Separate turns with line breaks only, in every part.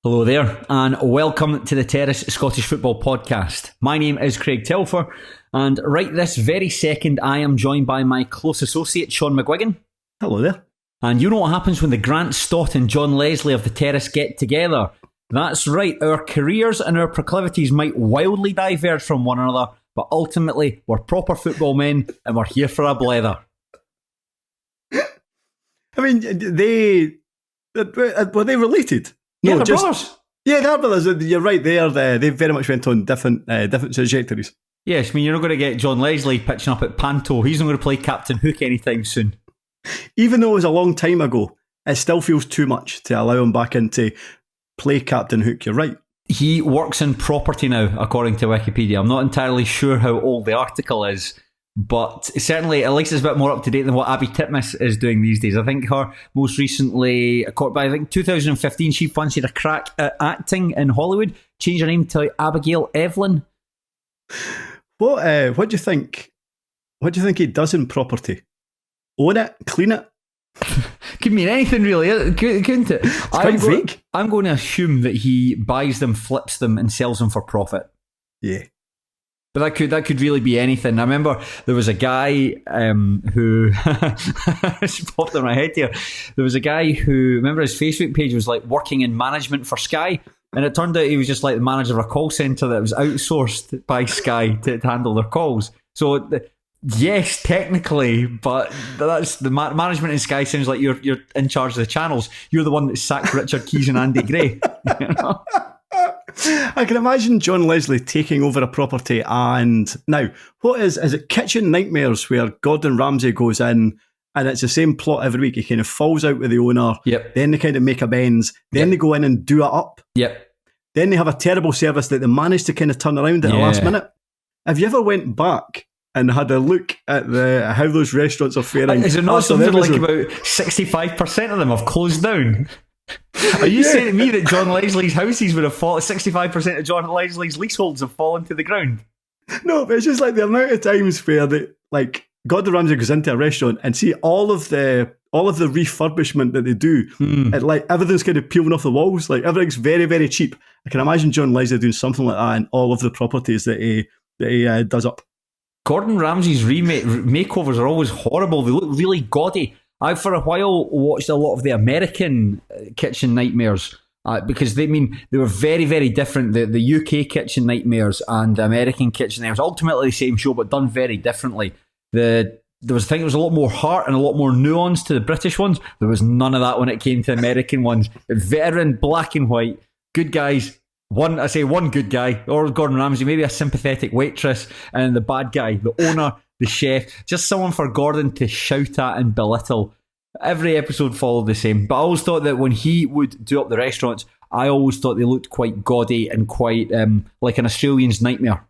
Hello there, and welcome to the Terrace Scottish Football Podcast. My name is Craig Telfer, and right this very second, I am joined by my close associate, Shaughan McGuigan.
Hello there.
And you know what happens when the Grant Stott and John Leslie of the Terrace get together? That's right, our careers and our proclivities might wildly diverge from one another, but ultimately, we're proper football men, and we're here for a blether.
I mean, were they related?
Yeah, they're brothers.
Yeah, they're brothers. You're right. They very much went on different trajectories.
Yes, I mean, you're not going to get John Leslie pitching up at Panto. He's not going to play Captain Hook anytime soon.
Even though it was a long time ago, it still feels too much to allow him back into play Captain Hook. You're right.
He works in property now, according to Wikipedia. I'm not entirely sure how old the article is, but certainly at least it's a bit more up to date than what Abby Titmus is doing these days. I think her most recently, by 2015, she fancied a crack at acting in Hollywood, changed her name to Abigail Evelyn.
What do you think? What do you think he does in property? Own it, clean it.
Could mean anything really, couldn't it?
It's quite vague.
I'm going to assume that he buys them, flips them, and sells them for profit.
Yeah.
But that could really be anything. I remember there was a guy who it's popped in my head here. There was a guy who, remember his Facebook page was like working in management for Sky, and it turned out he was just like the manager of a call centre that was outsourced by Sky to handle their calls. So yes, technically, but that's the management in Sky sounds like you're in charge of the channels. You're the one that sacked Richard Keys and Andy Gray. You know?
I can imagine John Leslie taking over a property, and now, what is it Kitchen Nightmares, where Gordon Ramsay goes in and it's the same plot every week. He kind of falls out with the owner, then they kind of make amends, then they go in and do it up, then they have a terrible service that they manage to kind of turn around at the last minute. Have you ever went back and had a look at how those restaurants are faring?
Is there not something like about 65% of them have closed down? Are you saying to me that John Leslie's houses would have fallen? 65% of John Leslie's leaseholds have fallen to the ground? No,
but it's just like the amount of times where Gordon Ramsay goes into a restaurant and see all of the refurbishment that they do, and like everything's kind of peeling off the walls, like everything's very, very cheap. I can imagine John Leslie doing something like that in all of the properties that he does up.
Gordon Ramsay's makeovers are always horrible. They look really gaudy. I, for a while, watched a lot of the American Kitchen Nightmares because they were very, very different. The UK Kitchen Nightmares and the American Kitchen Nightmares, ultimately the same show, but done very differently. There was a lot more heart and a lot more nuance to the British ones. There was none of that when it came to American ones. Veteran, black and white, good guys. One good guy, or Gordon Ramsay, maybe a sympathetic waitress, and the bad guy, the owner, the chef, just someone for Gordon to shout at and belittle. Every episode followed the same, but I always thought that when he would do up the restaurants, I always thought they looked quite gaudy and quite like an Australian's nightmare.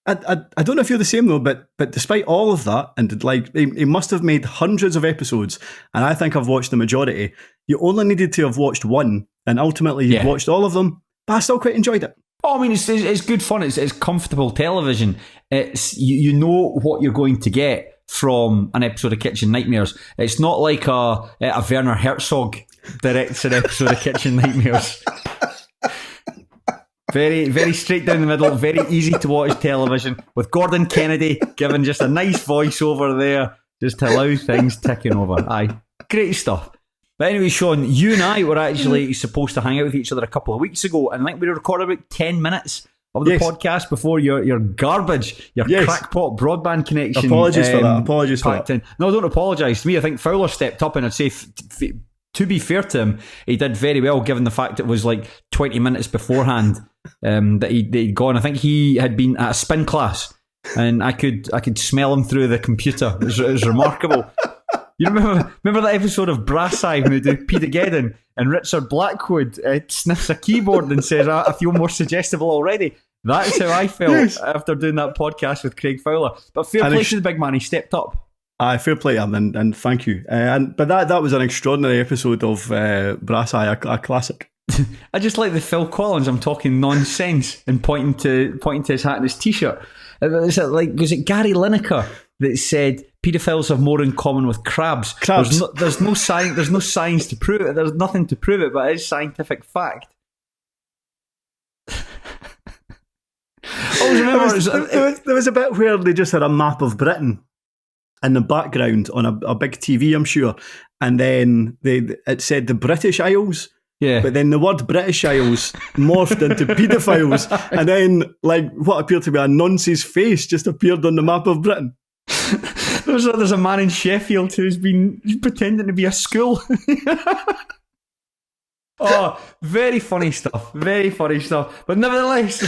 I don't know if you're the same though, but despite all of that, and like he must have made hundreds of episodes, and I think I've watched the majority. You only needed to have watched one, and ultimately you've watched all of them. But I still quite enjoyed it.
Oh, I mean, it's good fun. It's comfortable television. It's you know what you're going to get from an episode of Kitchen Nightmares. It's not like a Werner Herzog directs an episode of Kitchen Nightmares. Very, very straight down the middle, very easy to watch television with Gordon Kennedy giving just a nice voice over there just to allow things ticking over. Aye, great stuff. But anyway, Shaughan, you and I were actually supposed to hang out with each other a couple of weeks ago, and I think we recorded about 10 minutes of the podcast before your garbage, your crackpot broadband connection.
Apologies for that.
No, don't apologise to me. I think Fowler stepped up, and I'd say, to be fair to him, he did very well, given the fact it was like 20 minutes beforehand that he'd gone. I think he had been at a spin class, and I could smell him through the computer. It was remarkable. You remember that episode of Brass Eye when they do Peter Geddon and Richard Blackwood sniffs a keyboard and says, I feel more suggestible already. That's how I felt after doing that podcast with Craig Fowler. But fair play to the big man, he stepped up.
Fair play to him, and thank you. But that was an extraordinary episode of Brass Eye, a classic.
I just like the Phil Collins, I'm talking nonsense, and pointing to his hat and his t-shirt. Was it Gary Lineker that said paedophiles have more in common with crabs? There's no science to prove it. There's nothing to prove it, but it is scientific fact. always remember
there was a bit where they just had a map of Britain in the background on a big TV, I'm sure, and then it said the British Isles.
Yeah.
But then the word British Isles morphed into paedophiles, and then like what appeared to be a nonce's face just appeared on the map of Britain.
There's a man in Sheffield who's pretending to be a school. Oh, very funny stuff. Very funny stuff. But nevertheless,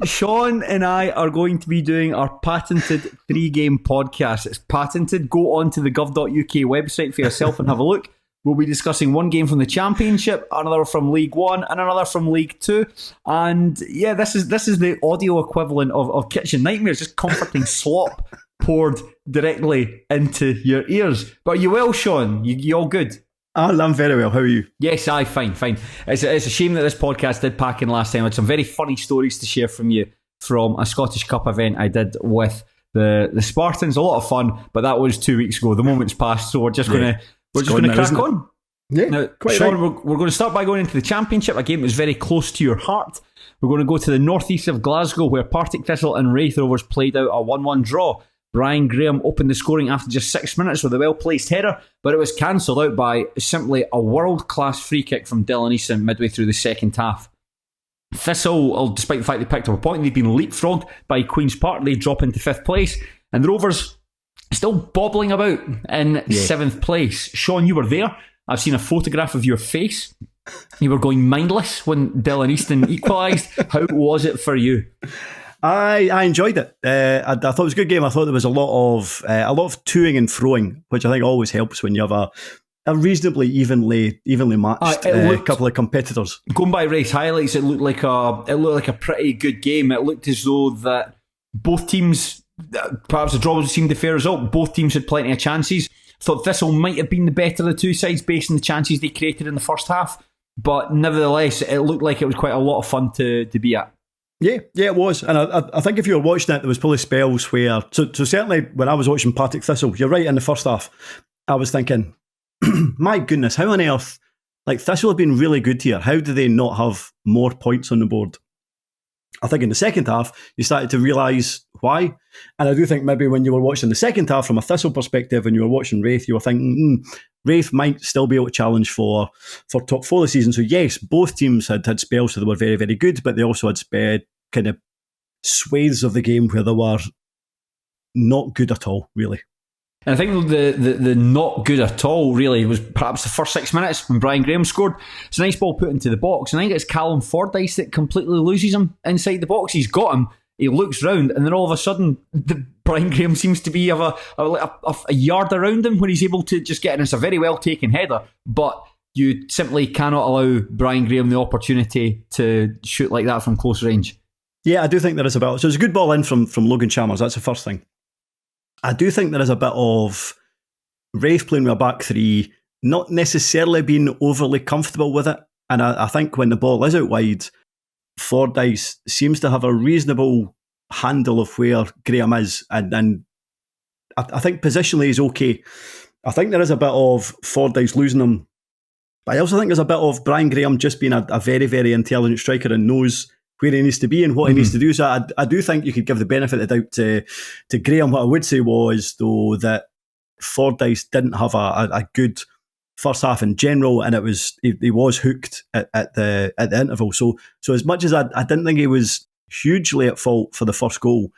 Shaughan and I are going to be doing our patented 3-game podcast. It's patented. Go on to the gov.uk website for yourself and have a look. We'll be discussing one game from the Championship, another from League One, and another from League Two. And yeah, this is the audio equivalent of Kitchen Nightmares, just comforting slop poured directly into your ears. But are you well, Shaughan? You all good?
I'm very well. How are you?
Yes, fine. It's a shame that this podcast did pack in last time. I had some very funny stories to share from you from a Scottish Cup event I did with the Spartans. A lot of fun, but that was 2 weeks ago. The moment's passed, so we're just going to crack on.
Yeah,
now,
quite
Shaughan,
right.
we're going to start by going into the Championship, a game that was very close to your heart. We're going to go to the northeast of Glasgow, where Partick Thistle and Raith Rovers played out a 1-1 draw. Brian Graham opened the scoring after just 6 minutes with a well-placed header, but it was cancelled out by simply a world-class free kick from Dylan Easton midway through the second half. Thistle, despite the fact they picked up a point, they've been leapfrogged by Queen's Park. They drop into 5th place, and the Rovers still bobbling about in 7th place. Shaughan, you were there. I've seen a photograph of your face. You were going mindless when Dylan Easton equalised. How was it for you?
I enjoyed it. I thought it was a good game. I thought there was a lot of toing and froing, which I think always helps when you have a reasonably evenly matched couple of competitors.
Going by race highlights, it looked like a pretty good game. It looked as though that both teams, perhaps the draw seemed a fair result. Both teams had plenty of chances. Thought Thistle might have been the better of the two sides based on the chances they created in the first half, but nevertheless, it looked like it was quite a lot of fun to be at.
Yeah, it was. And I think if you were watching it, there was probably spells where... So certainly when I was watching Partick Thistle, you're right, in the first half, I was thinking, my goodness, how on earth... Like, Thistle have been really good here. How do they not have more points on the board? I think in the second half, you started to realise why. And I do think maybe when you were watching the second half from a Thistle perspective and you were watching Raith, you were thinking, Raith might still be able to challenge for top 4 this season. So yes, both teams had spells so they were very, very good, but they also had kind of swathes of the game where they were not good at all, really.
And I think the not good at all really was perhaps the first 6 minutes when Brian Graham scored. It's a nice ball put into the box, and I think it's Callum Fordyce that completely loses him inside the box. He's got him, he looks round, and then all of a sudden Brian Graham seems to be a yard around him when he's able to just get in. It's a very well taken header, but you simply cannot allow Brian Graham the opportunity to shoot like that from close range. Yeah,
I do think there is a bit. So it's a good ball in from Logan Chalmers. That's the first thing. I do think there is a bit of Raith playing with a back three, not necessarily being overly comfortable with it. And I think when the ball is out wide, Fordyce seems to have a reasonable handle of where Graham is. And I think positionally he's okay. I think there is a bit of Fordyce losing him. But I also think there's a bit of Brian Graham just being a very, very intelligent striker and knows where he needs to be and what he needs to do. So I do think you could give the benefit of the doubt to Graham. What I would say was, though, that Fordyce didn't have a good first half in general, and he was hooked at the interval. So as much as I didn't think he was hugely at fault for the first goal,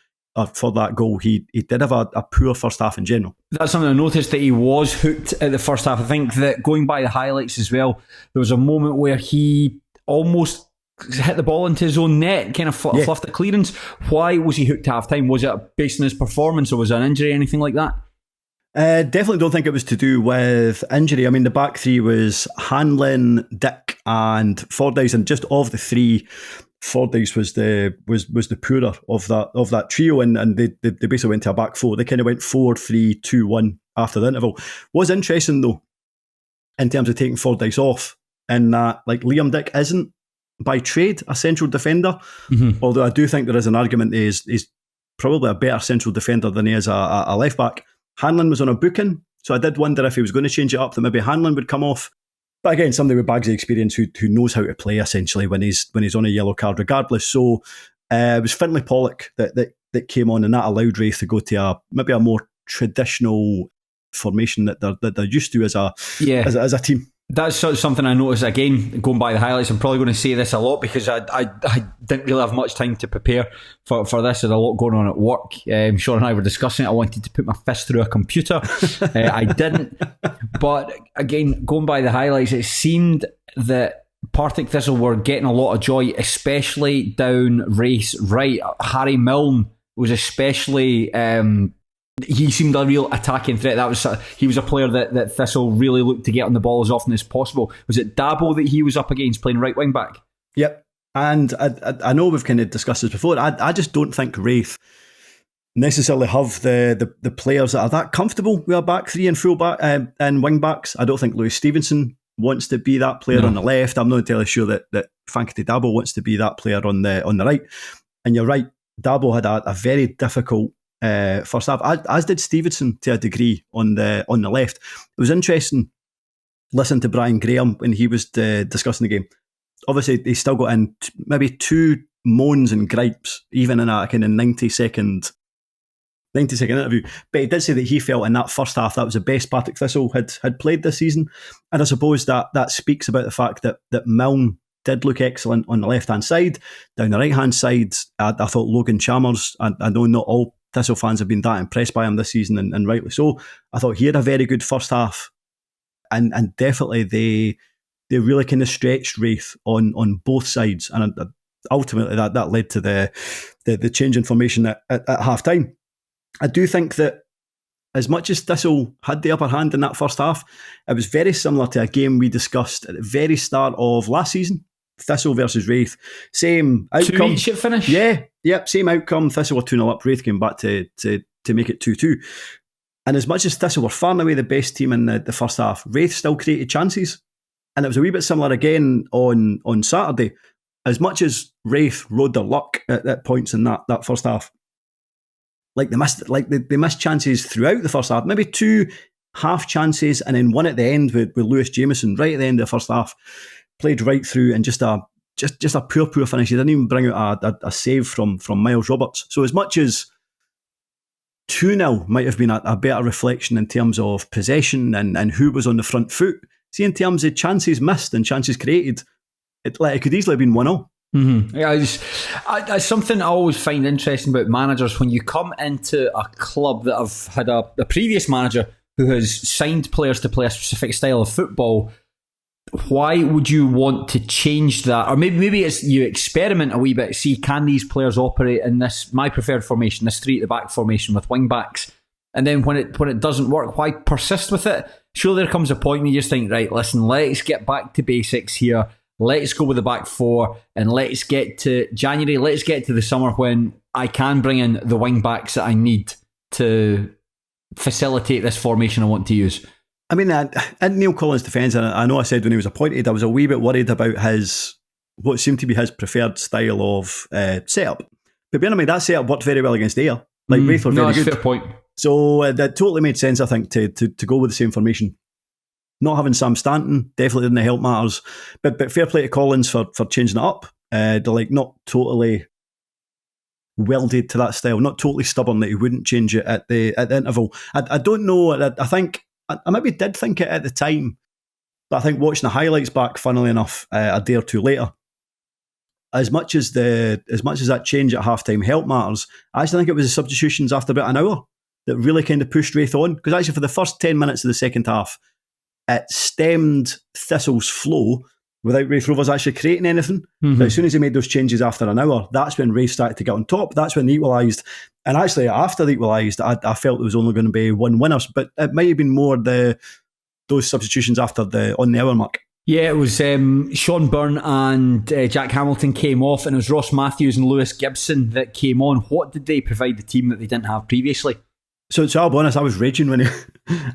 for that goal, he did have a poor first half in general.
That's something I noticed, that he was hooked at the first half. I think that going by the highlights as well, there was a moment where he almost hit the ball into his own net, kind of fluffed the clearance. Why was he hooked half time? Was it based on his performance, or was it an injury, anything like that?
Definitely don't think it was to do with injury. I mean, the back three was Hanlon, Dick and Fordyce, and just of the three, Fordyce was the poorer of that trio, and they basically went to a back four. They kind of went 4-3-2-1 after the interval. Was interesting though, in terms of taking Fordyce off, in that like Liam Dick isn't by trade a central defender, although I do think there is an argument that he's probably a better central defender than he is a left back. Hanlon was on a booking, so I did wonder if he was going to change it up, that maybe Hanlon would come off. But again, somebody with Bagsy experience who knows how to play essentially when he's on a yellow card regardless. So It was Finlay Pollock that came on, and that allowed Raith to go to maybe a more traditional formation that they're used to as a team.
That's something I noticed again, going by the highlights. I'm probably going to say this a lot because I didn't really have much time to prepare for this. There's a lot going on at work. Shaughan and I were discussing it. I wanted to put my fist through a computer. I didn't. But again, going by the highlights, it seemed that Partick Thistle were getting a lot of joy, especially down Raith's right. Harry Milne was especially... he seemed a real attacking threat. He was a player that Thistle really looked to get on the ball as often as possible. Was it Dabo that he was up against playing right wing back?
Yep. And I know we've kind of discussed this before. I just don't think Raith necessarily have the players that are that comfortable with a back three and full back and wing backs. I don't think Lewis Stevenson wants to be that player on the left. I'm not entirely sure that Frankie Dabo wants to be that player on the right. And you're right, Dabo had a very difficult first half, as did Stevenson to a degree on the left. It was interesting listening to Brian Graham when he was discussing the game. Obviously, he still got in maybe two moans and gripes, even in a kind of 90-second interview. But he did say that he felt in that first half that was the best Partick Thistle had played this season. And I suppose that speaks about the fact that Milne did look excellent on the left-hand side. Down the right-hand side, I thought Logan Chalmers, I know not all Thistle fans have been that impressed by him this season, and rightly so. I thought he had a very good first half, and definitely they really kind of stretched Raith on both sides, and ultimately that led to the change in formation at half time. I do think that as much as Thistle had the upper hand in that first half, it was very similar to a game we discussed at the very start of last season. Thistle versus Raith, same outcome.
2-each at finish.
Yep, same outcome. Thistle were 2-0 up. Raith came back to make it 2-2. And as much as Thistle were far and away the best team in the first half, Raith still created chances. And it was a wee bit similar again on Saturday. As much as Raith rode their luck at points in that first half, they missed chances throughout the first half. Maybe two half chances, and then one at the end with Lewis Jameson right at the end of the first half. Played right through, and just a poor finish. He didn't even bring out a save from Miles Roberts. So as much as 2-0 might have been a better reflection in terms of possession and who was on the front foot, see, in terms of chances missed and chances created, it could easily have been 1-0.
Mm-hmm. Yeah, it's something I always find interesting about managers. When you come into a club that have had a previous manager who has signed players to play a specific style of football, why would you want to change that? Or maybe it's you experiment a wee bit, see can these players operate in this, my preferred formation, this three at the back formation with wing backs, and then when it doesn't work, why persist with it? Sure, there comes a point where you just think, right, listen, let's get back to basics here, let's go with the back four, and let's get to January, let's get to the summer when I can bring in the wing backs that I need to facilitate this formation I want to use.
I mean, in Neil Collins' defence, and I know I said when he was appointed, I was a wee bit worried about what seemed to be his preferred style of setup. But bear in mind, that setup worked very well against Ayr. Raith were very good.
Fair point.
So that totally made sense, I think, to go with the same formation. Not having Sam Stanton definitely didn't help matters. But fair play to Collins for changing it up. They're not totally welded to that style, not totally stubborn that he wouldn't change it at the interval. I don't know. I think. I maybe did think it at the time, but I think watching the highlights back, funnily enough, a day or two later, as much as that change at halftime helped matters, I actually think it was the substitutions after about an hour that really kind of pushed Raith on. Because actually for the first 10 minutes of the second half, it stemmed Thistle's flow without Raith Rovers actually creating anything. Mm-hmm. But as soon as he made those changes after an hour, that's when Raith started to get on top. That's when they equalised. And actually, after they equalised, I felt there was only going to be one winner. But it might have been more those substitutions after on the hour mark.
Yeah, it was Sean Byrne and Jack Hamilton came off, and it was Ross Matthews and Lewis Gibson that came on. What did they provide the team that they didn't have previously?
So I'll be honest, I was raging when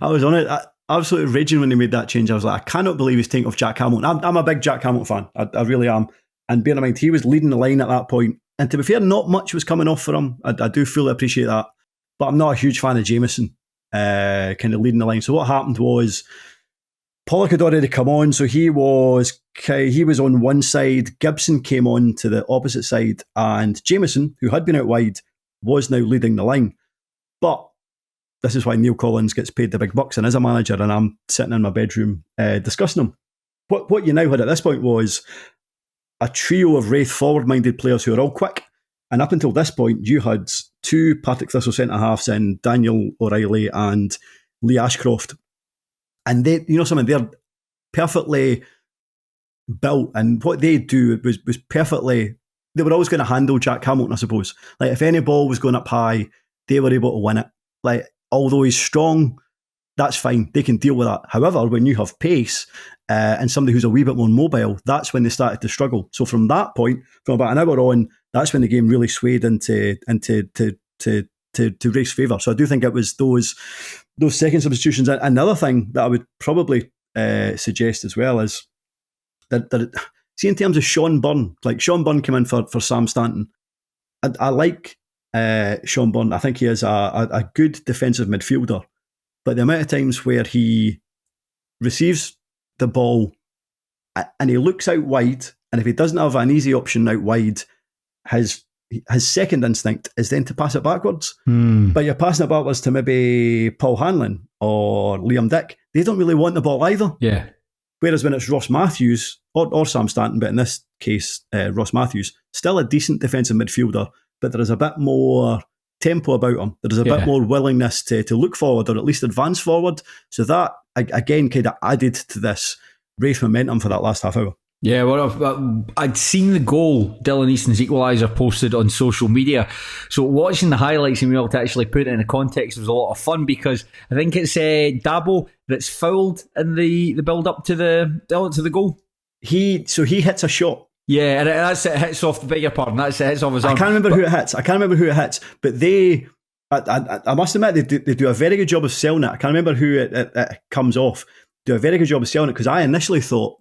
I was on it. Absolutely raging when he made that change. I was like, I cannot believe he's taking off Jack Hamilton. I'm a big Jack Hamilton fan. I really am. And bear in mind, he was leading the line at that point. And to be fair, not much was coming off for him. I do fully appreciate that. But I'm not a huge fan of Jameson kind of leading the line. So what happened was Pollock had already come on, so he was on one side. Gibson came on to the opposite side, and Jameson, who had been out wide, was now leading the line. But this is why Neil Collins gets paid the big bucks and is a manager, and I'm sitting in my bedroom discussing him. What you now had at this point was a trio of Wraith forward-minded players who are all quick. And up until this point, you had two Partick Thistle centre-halves in Daniel O'Reilly and Lee Ashcroft. And they, they're perfectly built, and what they do was perfectly, they were always going to handle Jack Hamilton, I suppose. Like, if any ball was going up high, they were able to win it. Like, although he's strong, that's fine. They can deal with that. However, when you have pace and somebody who's a wee bit more mobile, that's when they started to struggle. So from that point, from about an hour on, that's when the game really swayed into Wraith's favour. So I do think it was those second substitutions. And another thing that I would probably suggest as well is that see, in terms of Shaughan Byrne, like Shaughan Byrne came in for Sam Stanton. I like Shaughan Byrne. I think he is a good defensive midfielder. But the amount of times where he receives the ball and he looks out wide, and if he doesn't have an easy option out wide, his second instinct is then to pass it backwards. But you're passing it backwards to maybe Paul Hanlon or Liam Dick. They don't really want the ball either.
Yeah.
Whereas when it's Ross Matthews or Sam Stanton, but in this case, Ross Matthews, still a decent defensive midfielder, but there is a bit more tempo about him. There's a bit more willingness to look forward, or at least advance forward. So that, again, kind of added to this Wraith momentum for that last half hour.
Yeah, well, I'd seen the goal, Dylan Easton's equaliser, posted on social media. So watching the highlights and being able to actually put it in a context was a lot of fun, because I think it's Dabo that's fouled in the build-up to the goal. He
hits a shot.
Yeah, and that's it hits off, beg your pardon, that's it hits off his arm.
I can't remember who it hits, but they, I must admit, they do a very good job of selling it. I can't remember who it comes off. Do a very good job of selling it, because I initially thought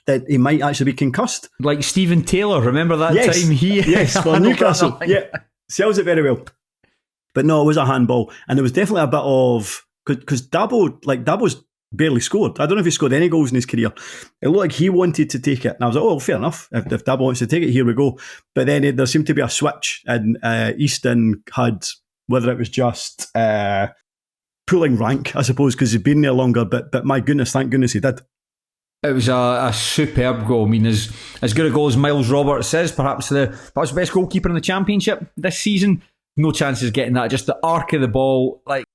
that he might actually be concussed. Like
Stephen Taylor, remember that time?
Yes, for Newcastle. Yeah, sells it very well. But no, it was a handball, and there was definitely a bit of, because Dabo's barely scored. I don't know if he scored any goals in his career. It looked like he wanted to take it, and I was like, oh, fair enough. If Dabo wants to take it, here we go. But then there seemed to be a switch, and Easton had, whether it was just pulling rank, I suppose, because he'd been there longer, but my goodness, thank goodness he did.
It was a superb goal. I mean, as good a goal as Miles Roberts says, perhaps the best goalkeeper in the Championship this season. No chances getting that. Just the arc of the ball, like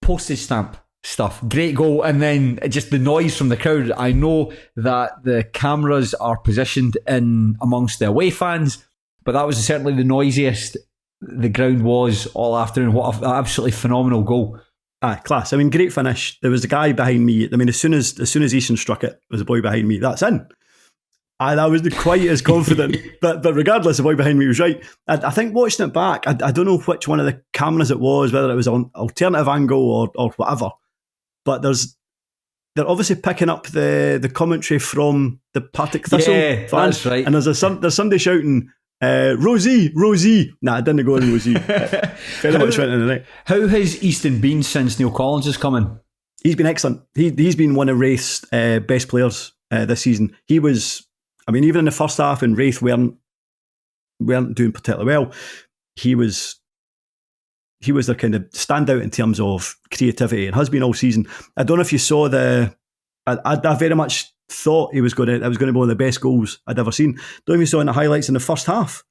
postage stamp stuff. Great goal. And then just the noise from the crowd. I know that the cameras are positioned in amongst the away fans, but that was certainly the noisiest the ground was all afternoon. What an absolutely phenomenal goal.
Class. I mean, great finish. There was a guy behind me. I mean, as soon as Easton struck it, there was a boy behind me. That's in. I wasn't quite as confident, but regardless, the boy behind me was right. I think watching it back, I don't know which one of the cameras it was, whether it was an alternative angle or whatever, but they're obviously picking up the commentary from the Partick Thistle fans.
That's right.
And there's somebody shouting, Rosie. Nah, it didn't go on Rosie. Very much went in the night.
How has Easton been since Neil Collins has come in?
He's been excellent. He's been one of Wraith's best players this season. He was, I mean, even in the first half, and Wraith weren't doing particularly well, he was their kind of standout in terms of creativity, and has been all season. I don't know if you saw I very much thought it was going to be one of the best goals I'd ever seen. Don't know if you saw in the highlights in the first half,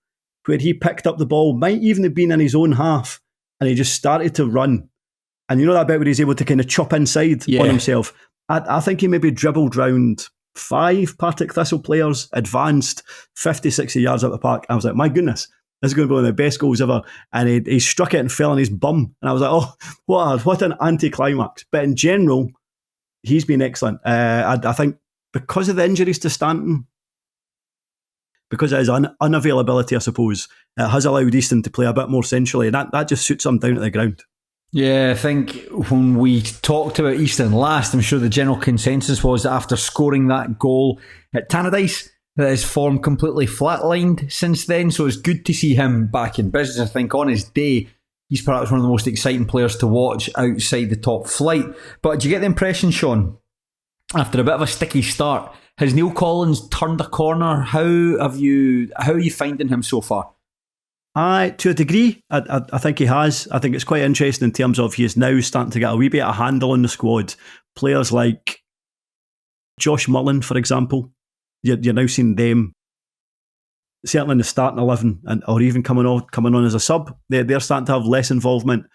where he picked up the ball, might even have been in his own half, and he just started to run. And you know that bit where he's able to kind of chop inside on himself? I think he maybe dribbled round 5 Partick Thistle players, advanced 50, 60 yards up the park. I was like, my goodness, this is going to be one of the best goals ever. And he struck it and fell on his bum. And I was like, oh, what an anticlimax. But in general, he's been excellent. I think because of the injuries to Stanton, because of his unavailability, I suppose, it has allowed Easton to play a bit more centrally, and that just suits him down at the ground.
Yeah, I think when we talked about Easton last, I'm sure the general consensus was that after scoring that goal at Tannadice, that his form completely flatlined since then. So it's good to see him back in business. I think on his day, he's perhaps one of the most exciting players to watch outside the top flight. But do you get the impression, Shaughan, after a bit of a sticky start. Has Neil Collins turned a corner? How are you finding him so far?
To a degree, I think he has. I think it's quite interesting in terms of he is now starting to get a wee bit of handle on the squad. Players like Josh Mullen, for example, you're now seeing them certainly in the starting 11 or even coming on as a sub. They're starting to have less involvement.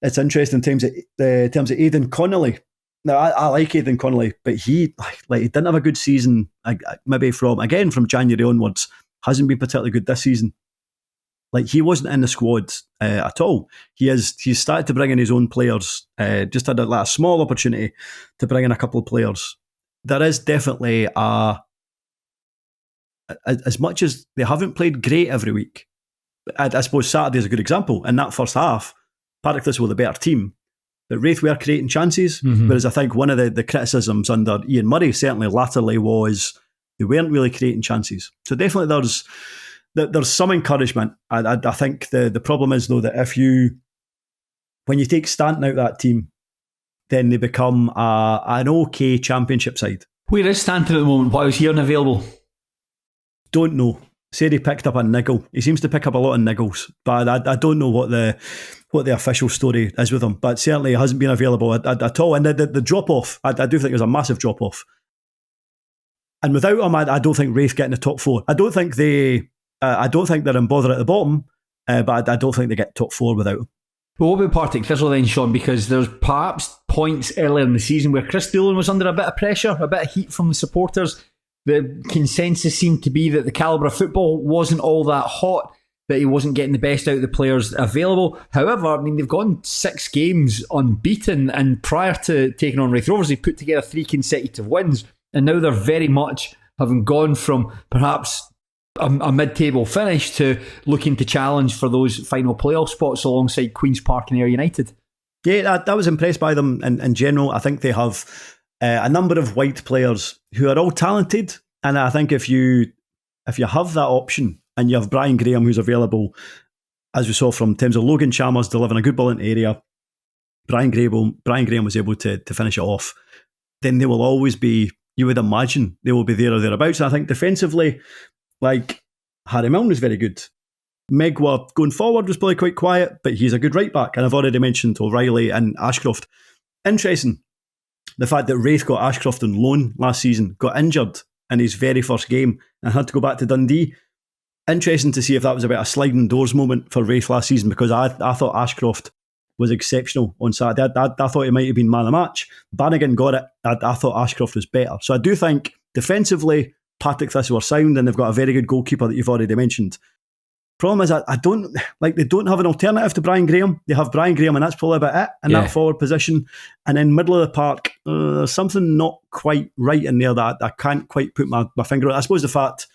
It's interesting in terms of Aidan Connolly. Now, I like Aidan Connolly, but he didn't have a good season, maybe from January onwards. Hasn't been particularly good this season. Like, he wasn't in the squad at all. He's started to bring in his own players. Just had a small opportunity to bring in a couple of players. There is definitely as much as they haven't played great every week. I suppose Saturday is a good example. In that first half, Partick Thistle were the better team, but Wraith were creating chances. Mm-hmm. Whereas I think one of the criticisms under Ian Murray certainly latterly was they weren't really creating chances. So definitely there's some encouragement. I think the problem is though that when you take Stanton out of that team, then they become an okay championship side.
Where is Stanton at the moment? Why was he unavailable?
Don't know. Said he picked up a niggle. He seems to pick up a lot of niggles, but I don't know what the official story is with him. But certainly he hasn't been available at all. And the drop off, I do think there's a massive drop off. And without him, I don't think Wraith get in the top 4. I don't think they're in bother at the bottom, but I don't think they get top 4 without him.
Well, what about Partick Thistle then, Shaughan? Because there's perhaps points earlier in the season where Chris Doolan was under a bit of pressure, a bit of heat from the supporters. The consensus seemed to be that the calibre of football wasn't all that hot, that he wasn't getting the best out of the players available. However, I mean, they've gone 6 games unbeaten, and prior to taking on Wraith Rovers, they put together 3 consecutive wins, and now they're very much having gone from perhaps a mid-table finish to looking to challenge for those final playoff spots alongside Queen's Park and Ayr United.
Yeah, I was impressed by them in general. I think they have a number of white players who are all talented, and I think if you have that option and you have Brian Graham who's available, as we saw from terms of Logan Chalmers delivering a good ball into the area, Brian Graham was able to finish it off, then they will always be, you would imagine, they will be there or thereabouts. And I think defensively, like, Harry Milne was very good. Megwa going forward was probably quite quiet, but he's a good right back. And I've already mentioned O'Reilly and Ashcroft. Interesting, the fact that Wraith got Ashcroft on loan last season, got injured in his very first game and had to go back to Dundee. Interesting to see if that was about a sliding doors moment for Wraith last season, because I thought Ashcroft was exceptional on Saturday. I thought he might have been man of the match. Bannigan got it. I thought Ashcroft was better. So I do think defensively, Partick Thistle are sound, and they've got a very good goalkeeper that you've already mentioned. Problem is, they don't have an alternative to Brian Graham. They have Brian Graham, and that's probably about it in that forward position. And in middle of the park, there's something not quite right in there that I can't quite put my finger on. I suppose the fact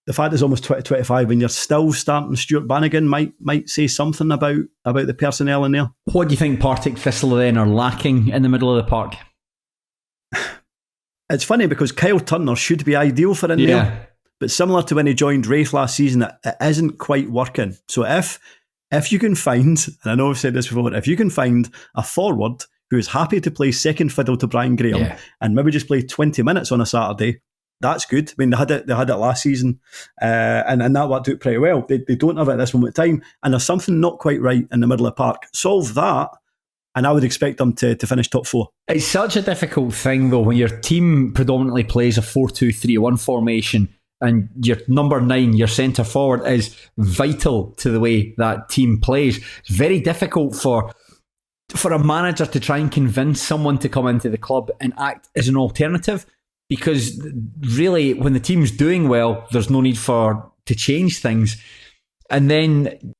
it's almost 2025 when you're still starting Stuart Bannigan might say something about the personnel in there.
What do you think Partick Thistle then are lacking in the middle of the park?
It's funny because Kyle Turner should be ideal for in there, but similar to when he joined Wraith last season, it isn't quite working. So if you can find, and I know I've said this before, if you can find a forward who is happy to play second fiddle to Brian Graham and maybe just play 20 minutes on a Saturday, that's good. I mean, they had it last season, and that worked out pretty well. They don't have it at this moment in time, and there's something not quite right in the middle of the park. Solve that, and I would expect them to finish top 4. It's
such a difficult thing, though, when your team predominantly plays a 4-2-3-1 formation, and your number 9, your centre forward, is vital to the way that team plays. It's very difficult for a manager to try and convince someone to come into the club and act as an alternative, because really, when the team's doing well, there's no need to change things. And then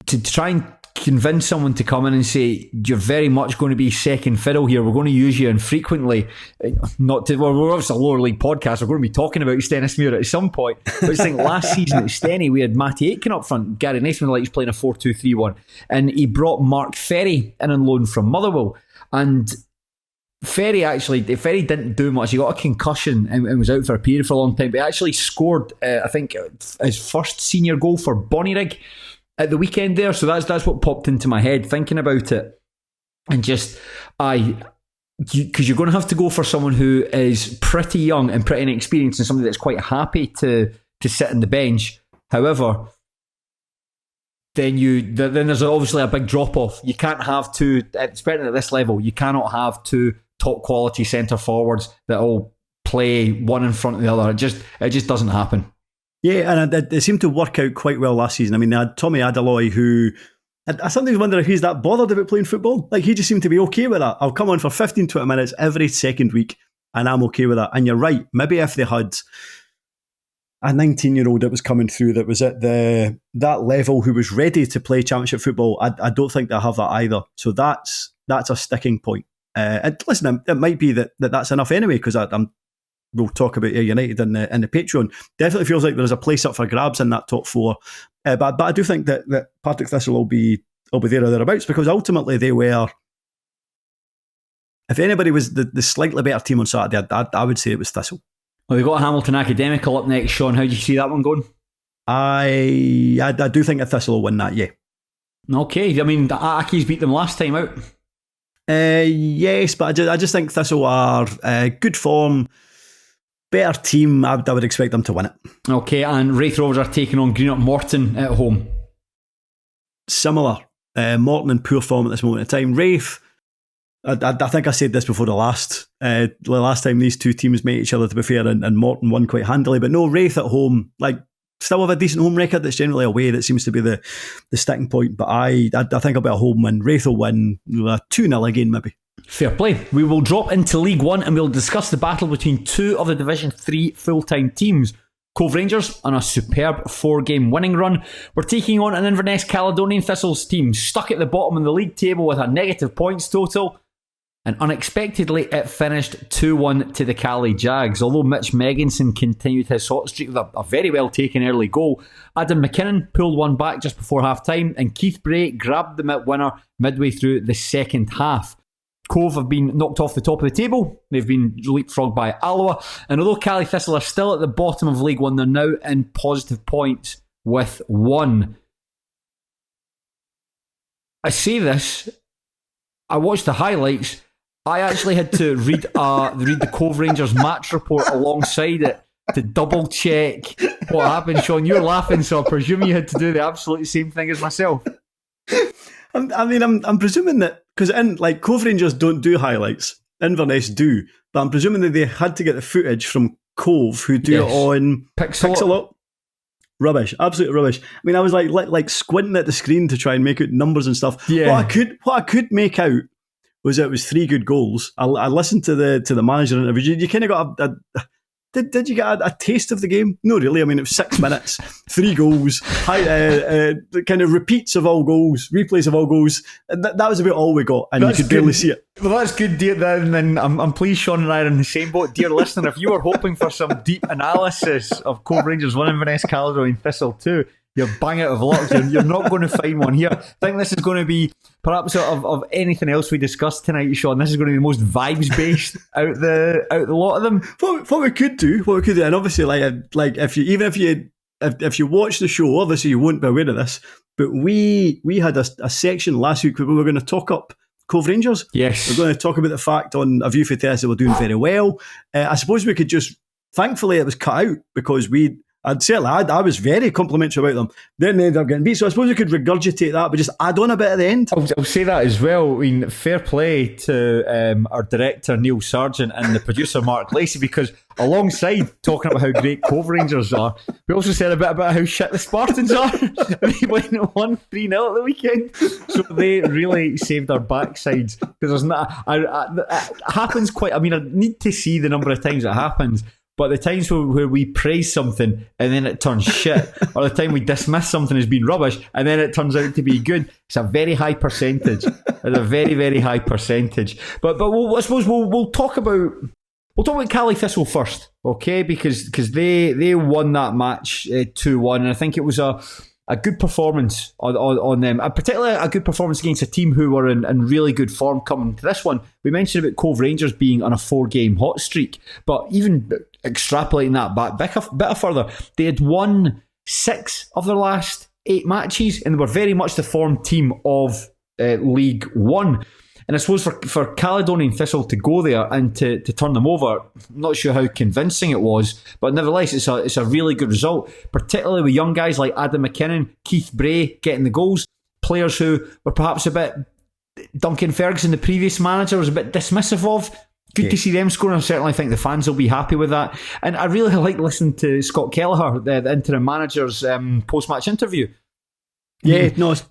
to try and convince someone to come in and say, you're very much going to be second fiddle here, we're going to use you infrequently. We're obviously a lower league podcast, we're going to be talking about Stennismuir at some point. But it's like last season at Stenny, we had Matty Aitken up front. Gary Naismith likes playing a 4-2-3-1. And he brought Mark Ferry in on loan from Motherwell. And Ferry didn't do much. He got a concussion and was out for a period for a long time, but he actually scored, I think, his first senior goal for Bonnyrigg at the weekend there. So that's what popped into my head thinking about it. And just, because you're going to have to go for someone who is pretty young and pretty inexperienced and somebody that's quite happy to sit on the bench. However, then there's obviously a big drop off. You can't have two, especially at this level, you cannot have two top quality centre forwards that all play one in front of the other. It just doesn't happen.
Yeah, and it seemed to work out quite well last season. I mean, they had Tommy Adaloy, who I sometimes wonder if he's that bothered about playing football. Like, he just seemed to be okay with that. I'll come on for 15, 20 minutes every second week and I'm okay with that. And you're right, maybe if they had a 19-year-old that was coming through that was at that level who was ready to play championship football, I don't think they'll have that either. So that's a sticking point. And listen, it might be that's enough anyway, because we'll talk about Ayr United in the Patreon. Definitely feels like there's a place up for grabs in that top four. But I do think that Partick Thistle will be there or thereabouts, because ultimately they were, if anybody was the slightly better team on Saturday, I would say it was Thistle.
Well, they've got Hamilton Academical up next, Shaughan. How do you see that one going?
I do think a Thistle will win that, yeah.
Okay, I mean, the Ackies beat them last time out.
Yes, but I just think Thistle are good form, better team. I would expect them to win it. Okay,
and Wraith Rovers are taking on Greenock Morton at home.
Similar. Morton in poor form at this moment in time. Wraith, I think I said this before the last time these two teams met each other, to be fair, and Morton won quite handily. But no, Wraith at home, still have a decent home record. That's generally away that seems to be the sticking point. But I think I'll be a home win. Wraith will win 2-0 again, maybe.
Fair play. We will drop into League One and we'll discuss the battle between two of the Division 3 full-time teams. Cove Rangers on a superb 4-game winning run. We're taking on an Inverness Caledonian Thistles team stuck at the bottom of the league table with a negative points total. And unexpectedly, it finished 2-1 to the Cali Jags. Although Mitch Megginson continued his hot streak with a very well taken early goal, Adam McKinnon pulled one back just before half time, and Keith Bray grabbed the winner midway through the second half. Cove have been knocked off the top of the table. They've been leapfrogged by Alloa. And although Cali Thistle are still at the bottom of League One, they're now in positive points with 1. I say this, I watched the highlights. I actually had to read the Cove Rangers match report alongside it to double check what happened. Shaughan, you're laughing, so I presume you had to do the absolute same thing as myself.
I'm presuming that, because Cove Rangers don't do highlights, Inverness do, but I'm presuming that they had to get the footage from Cove, who do it on Pixel. Rubbish, absolute rubbish. I mean, I was like squinting at the screen to try and make out numbers and stuff. Yeah. What I could make out was that it was 3 good goals. I listened to the manager interview. You kind of got Did you get a taste of the game? No, really. I mean, it was 6 minutes, 3 goals, kind of repeats of all goals, replays of all goals. That was about all we got, and you could barely see it.
Well, that's good, dear. Then I'm pleased Shaughan and I are in the same boat. Dear listener, if you were hoping for some deep analysis of Cove Rangers 1 Inverness Caledonian Thistle 2, you're bang out of luck. You're not going to find one here. I think this is going to be, perhaps of anything else we discussed tonight, Shaughan, this is going to be the most vibes based out the lot of them.
What we could do, and obviously, if you watch the show, obviously you won't be aware of this, but we had a section last week where we were going to talk up Cove Rangers.
Yes,
we're going to talk about the fact on A View for Tess that we're doing very well. I suppose we could just, thankfully, it was cut out because I was very complimentary about them. Then they ended up getting beat. So I suppose we could regurgitate that, but just add on a bit at the end.
I'll say that as well. I mean, fair play to our director, Neil Sargent, and the producer, Mark Lacey, because alongside talking about how great Cove Rangers are, we also said a bit about how shit the Spartans are. They went 1-3-0 at the weekend. So they really saved our backsides. Because there's not... it happens quite... I mean, I need to see the number of times it happens. But the times where we praise something and then it turns shit, or the time we dismiss something as being rubbish and then it turns out to be good, it's a very high percentage. It's a very, very high percentage. But I suppose we'll talk about Cali Thistle first, okay? Because they won that match 2-1, and I think it was a good performance on them, particularly a good performance against a team who were in really good form coming to this one. We mentioned about Cove Rangers being on a 4-game hot streak, but even extrapolating that back a bit further, they had won 6 of their last 8 matches, and they were very much the form team of League One. And I suppose for Caledonian Thistle to go there and to turn them over, I'm not sure how convincing it was, but nevertheless, it's a really good result, particularly with young guys like Adam McKinnon, Keith Bray getting the goals, players who were perhaps a bit, Duncan Ferguson, the previous manager, was a bit dismissive of. Good to see them scoring. I certainly think the fans will be happy with that. And I really like listening to Scott Kelleher, the interim manager's post-match interview.
Yeah,
not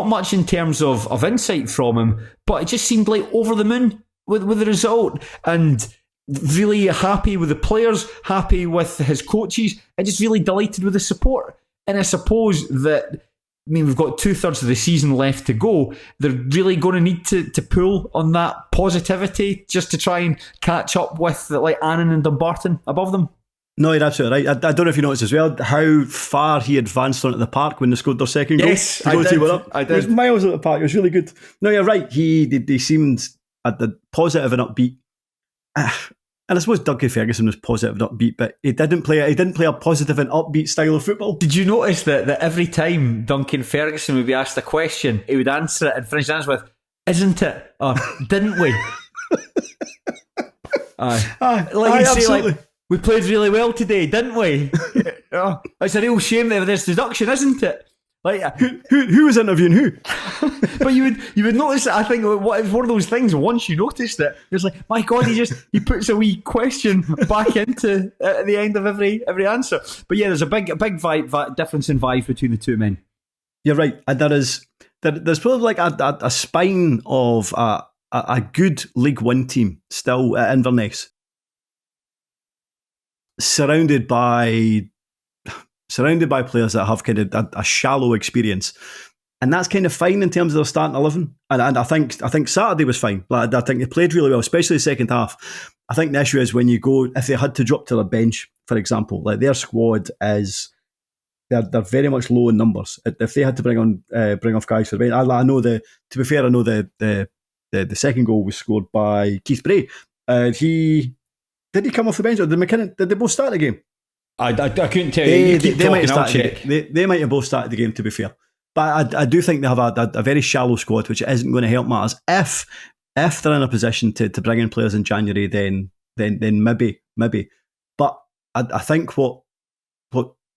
much in terms of insight from him, but it just seemed like over the moon with the result, and really happy with the players, happy with his coaches, and just really delighted with the support. And I suppose that, we've got 2/3 of the season left to go. They're really going to need to pull on that positivity just to try and catch up with like Annan and Dumbarton above them.
No, you're absolutely right. I don't know if you noticed as well how far he advanced onto the park when they scored their second goal.
Yes, I did.
It was miles out the park. It was really good. No, you're right. They seemed positive and upbeat. And I suppose Duncan Ferguson was positive and upbeat, but he didn't play a positive and upbeat style of football.
Did you notice that every time Duncan Ferguson would be asked a question, he would answer it and finish the answer with, "Isn't it?" Or "Didn't we?" Absolutely. "We played really well today, didn't we?" It's a real shame that there's deduction, isn't it? Like,
who was interviewing who?
But you would notice that. I think it's one of those things. Once you noticed it, it's like, my God, he puts a wee question back into at the end of every answer. But yeah, there's a big difference in vibes between the two men.
You're right, and there's probably like a spine of a good League One team still at Inverness, surrounded by players that have kind of a shallow experience, and that's kind of fine in terms of their starting 11. And I think Saturday was fine. Like, I think they played really well, especially the second half. I think the issue is when you go, if they had to drop to the bench, for example, like their squad is they're very much low in numbers. If they had to bring off guys for the bench, I know the second goal was scored by Keith Bray. Did he come off the bench, or did McKinnon? Did they both start the game?
I couldn't tell you.
They might have started. They might have both started the game, to be fair. But I do think they have a very shallow squad, which isn't going to help matters. If they're in a position to bring in players in January, then maybe. But I think what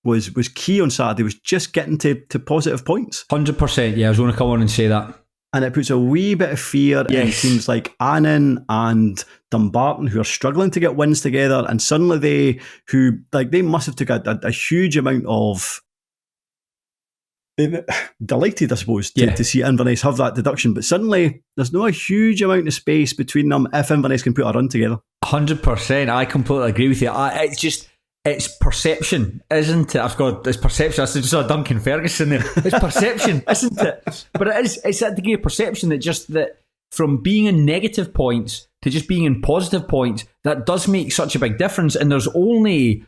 was key on Saturday was just getting to positive points.
100%. Yeah, I was going to come on and say that.
And it puts a wee bit of fear in teams like Annan and Dumbarton, who are struggling to get wins together, and suddenly they must have took a huge amount of delighted, I suppose, to see Inverness have that deduction. But suddenly there's not a huge amount of space between them if Inverness can put a run together.
100%. I completely agree with you. It's perception, isn't it? It's perception. I just saw Duncan Ferguson there. It's perception, isn't it? But it's that degree of perception that from being in negative points to just being in positive points, that does make such a big difference. And there's only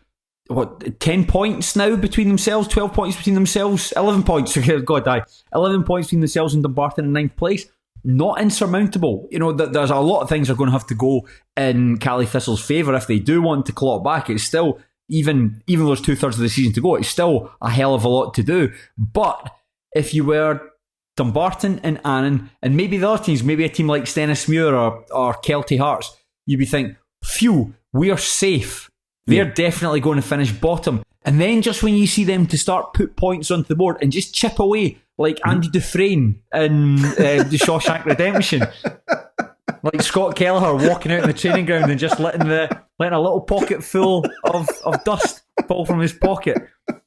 10 points now between themselves, 12 points between themselves, 11 points. 11 points between themselves and Dumbarton in 9th place. Not insurmountable. There's a lot of things that are going to have to go in Cali Thistle's favour if they do want to claw it back. It's still, even though there's 2/3 of the season to go, it's still a hell of a lot to do. But if you were Dumbarton and Annan, and maybe the other teams, maybe a team like Stennismuir or Kelty Hearts, you'd be thinking, phew, we're safe. They're definitely going to finish bottom. And then just when you see them to start put points onto the board and just chip away like Andy Dufresne in the Shawshank Redemption, like Scott Kelleher walking out in the training ground and just letting a little pocket full of dust fall from his pocket.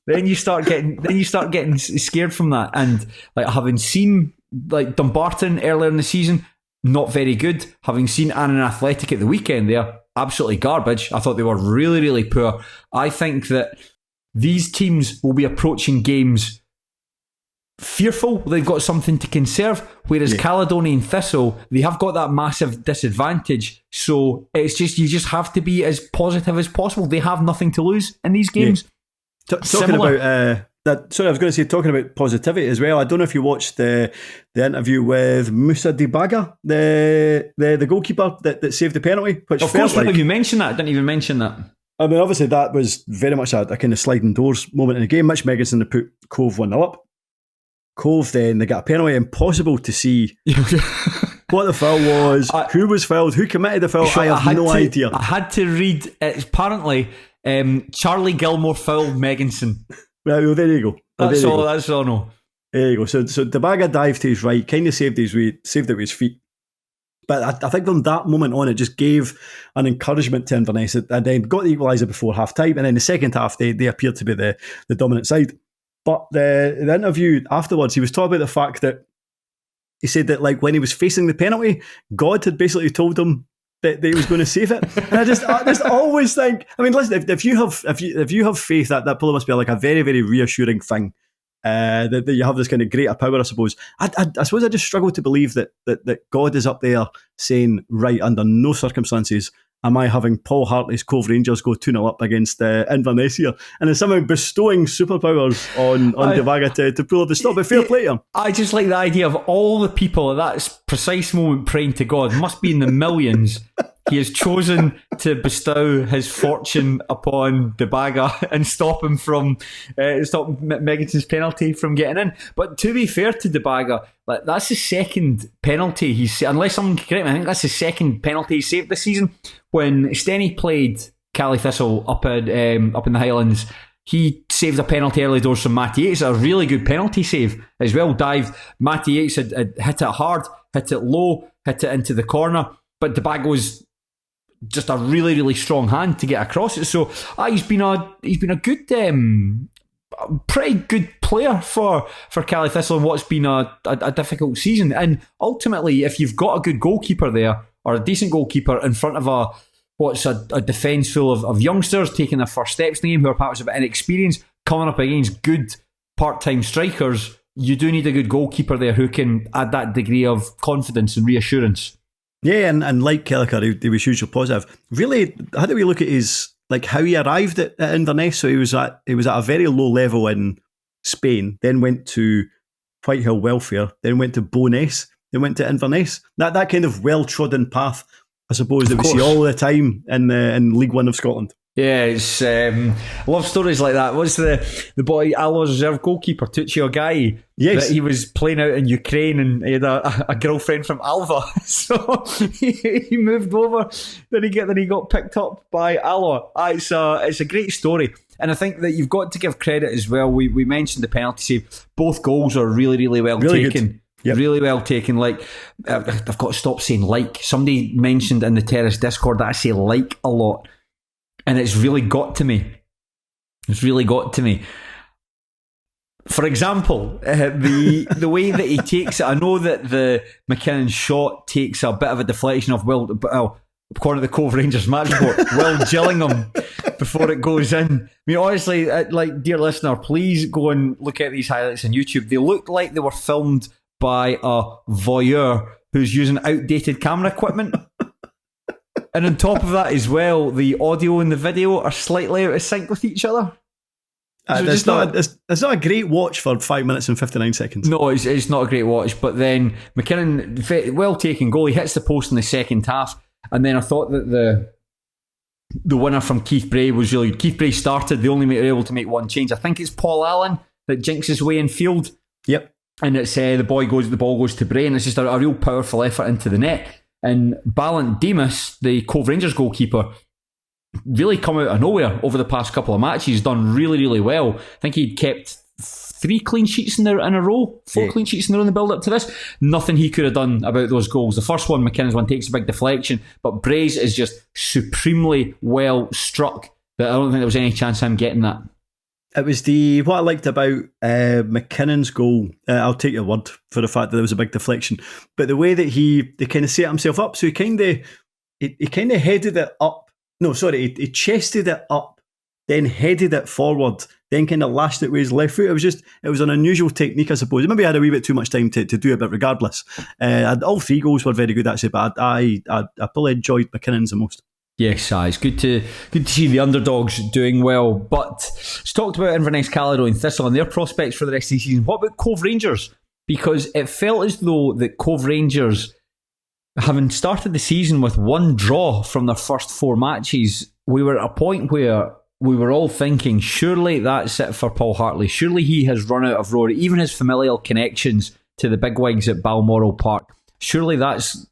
Then you start getting scared from that. And like, having seen like Dumbarton earlier in the season, not very good. Having seen Annan Athletic at the weekend, there, absolutely garbage. I thought they were really, really poor. I think that these teams will be approaching games fearful. They've got something to conserve, whereas Caledonian Thistle, they have got that massive disadvantage. So it's just, you just have to be as positive as possible. They have nothing to lose in these games.
Talking about that, sorry, I was going to say, talking about positivity as well. I don't know if you watched the interview with Moussa Dibaga, the goalkeeper that saved the penalty. Which
of course, if you mentioned that, I didn't even mention that.
I mean, obviously that was very much a kind of sliding doors moment in the game. Mitch Megginson had put Cove 1-0 up. Cove then, they got a penalty, impossible to see what the foul was, who was fouled, who committed the foul. I have no idea.
I had to read. It's apparently Charlie Gilmore fouled Megginson.
Right, well, there you go.
That's all I know.
There you go. So Debaga dived to his right, kind of saved it with his feet. But I think from that moment on, it just gave an encouragement to Inverness, and then got the equaliser before half time. And then the second half, they appeared to be the dominant side. But the interview afterwards, he was talking about the fact that he said that, like, when he was facing the penalty, God had basically told him that he was going to save it. And I just always think, I mean, listen, if you have faith, that probably must be like a very, very reassuring thing. That you have this kind of greater power, I suppose. I suppose I just struggle to believe that God is up there saying, right, under no circumstances am I having Paul Hartley's Cove Rangers go 2-0 up against Inverness here, and is somehow bestowing superpowers on Debaga to pull up the stop. But fair play to him. I
just like the idea of all the people at that precise moment praying to God, must be in the millions. He has chosen to bestow his fortune upon Debaga and stop him from stop Megginson's penalty from getting in. But to be fair to Debaga, like, that's the second penalty he's, unless someone can correct me, I think that's the second penalty he saved this season. When Stenny played Cali Thistle up in the Highlands, he saved a penalty early doors from Matty Yates. A really good penalty save as well. Dived. Matty Yates had hit it hard, hit it low, hit it into the corner. But Debaga was just a really, really strong hand to get across it. So he's been a good, pretty good player for Cali Thistle in what's been a difficult season. And ultimately, if you've got a good goalkeeper there, or a decent goalkeeper in front of a defence full of youngsters taking their first steps in the game, who are perhaps a bit inexperienced, coming up against good part-time strikers, you do need a good goalkeeper there who can add that degree of confidence and reassurance.
Yeah, and like Kelleher, he was hugely positive. Really, how do we look at how he arrived at Inverness? So he was at a very low level in Spain, then went to Whitehill Welfare, then went to Bo'ness, then went to Inverness. That kind of well-trodden path, I suppose, that we see all the time in League One of Scotland. Yeah,
it's love stories like that. What's the boy Allo's reserve goalkeeper, Tucci Ogai?
Yes,
that he was playing out in Ukraine and he had a girlfriend from Alva, so he moved over. Then he got picked up by Allo. It's a great story, and I think that you've got to give credit as well. We mentioned the penalty save. Both goals are really, really well taken.
Good. Yep.
Really well taken. Like, I've got to stop saying like. Somebody mentioned in the Terrace Discord that I say like a lot. And it's really got to me. For example, the way that he takes it, I know that the McKinnon shot takes a bit of a deflection of according to the Cove Rangers match report, Will Gillingham before it goes in. I mean, honestly, like, dear listener, please go and look at these highlights on YouTube. They look like they were filmed by a voyeur who's using outdated camera equipment. And on top of that as well, the audio and the video are slightly out of sync with each other.
It's not a great watch for 5 minutes and 59 seconds.
No, it's not a great watch. But then McKinnon, well taken goal, he hits the post in the second half. And then I thought that the winner from Keith Bray was really good. Keith Bray started, they only were able to make one change. I think it's Paul Allen that jinxes his way in field.
Yep.
And it's the ball goes to Bray, and it's just a real powerful effort into the net. And Ballant Demas, the Cove Rangers goalkeeper, really come out of nowhere over the past couple of matches. He's done really, really well. I think he'd kept 3 clean sheets in a row, 4 clean sheets in a row in the build-up to this. Nothing he could have done about those goals. The first one, McKinnon's one, takes a big deflection, but Bray's is just supremely well struck. That I don't think there was any chance of him getting that.
It was what I liked about McKinnon's goal. I'll take your word for the fact that there was a big deflection, but the way that he kind of set himself up, so he kind of headed it up. No, sorry, he chested it up, then headed it forward, then kind of lashed it with his left foot. It was an unusual technique, I suppose. Maybe I had a wee bit too much time to do it, but regardless, all 3 goals were very good actually. But I probably enjoyed McKinnon's the most.
Yes, it's good to see the underdogs doing well. But let's talk about Inverness Caledonian Thistle and their prospects for the rest of the season. What about Cove Rangers? Because it felt as though that Cove Rangers, having started the season with 1 draw from their first 4 matches, we were at a point where we were all thinking, surely that's it for Paul Hartley. Surely he has run out of road. Even his familial connections to the bigwigs at Balmoral Park surely that's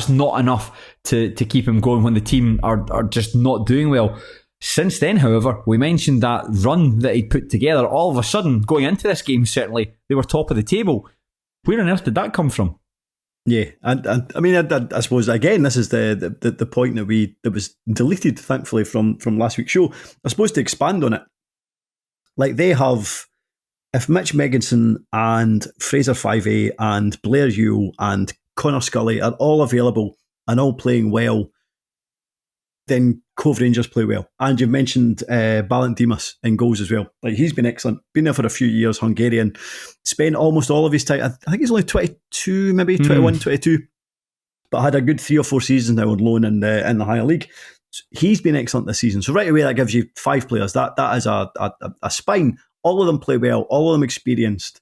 not enough to keep him going when the team are just not doing well. Since then, however, we mentioned that run that he'd put together. All of a sudden, going into this game, certainly, they were top of the table. Where on earth did that come from?
Yeah, and I mean, I suppose, again, this is the point that was deleted, thankfully, from last week's show. I suppose to expand on it, like they have, if Mitch Megginson and Fraser 5A and Blair Yule and Connor Scully are all available and all playing well, then Cove Rangers play well. And you've mentioned Balint Dimas in goals as well. Like, he's been excellent. Been there for a few years, Hungarian. Spent almost all of his time, I think he's only 22, maybe 21, 22. But had a good 3 or 4 seasons now on loan in the higher league. So he's been excellent this season. So right away, that gives you 5 players. That is a spine. All of them play well. All of them experienced.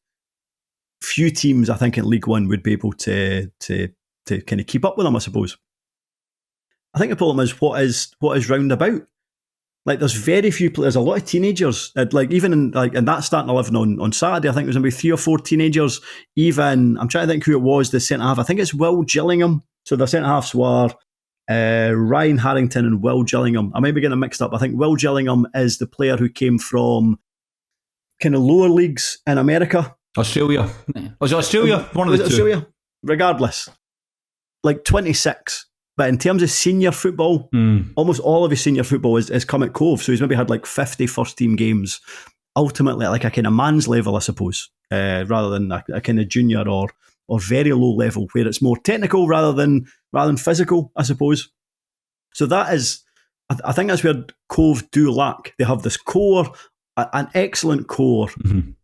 Few teams, I think, in League One would be able to kind of keep up with them, I suppose. I think the problem is what is round about. Like, there's very few players. A lot of teenagers. Like, even in that starting 11 on Saturday, I think there was maybe 3 or 4 teenagers. Even, I'm trying to think who it was. The centre half. I think it's Will Gillingham. So the centre halves were Ryan Harrington and Will Gillingham. I might be getting them mixed up. I think Will Gillingham is the player who came from kind of lower leagues in America.
Australia. Was it Australia? One of the two.
Australia? Regardless, like 26. But in terms of senior football, almost all of his senior football is come at Cove. So he's maybe had like 50 first team games, ultimately at like a kind of man's level, I suppose, rather than a kind of junior or very low level where it's more technical rather than physical, I suppose. So that is, I think that's where Cove do lack. They have this core, an excellent core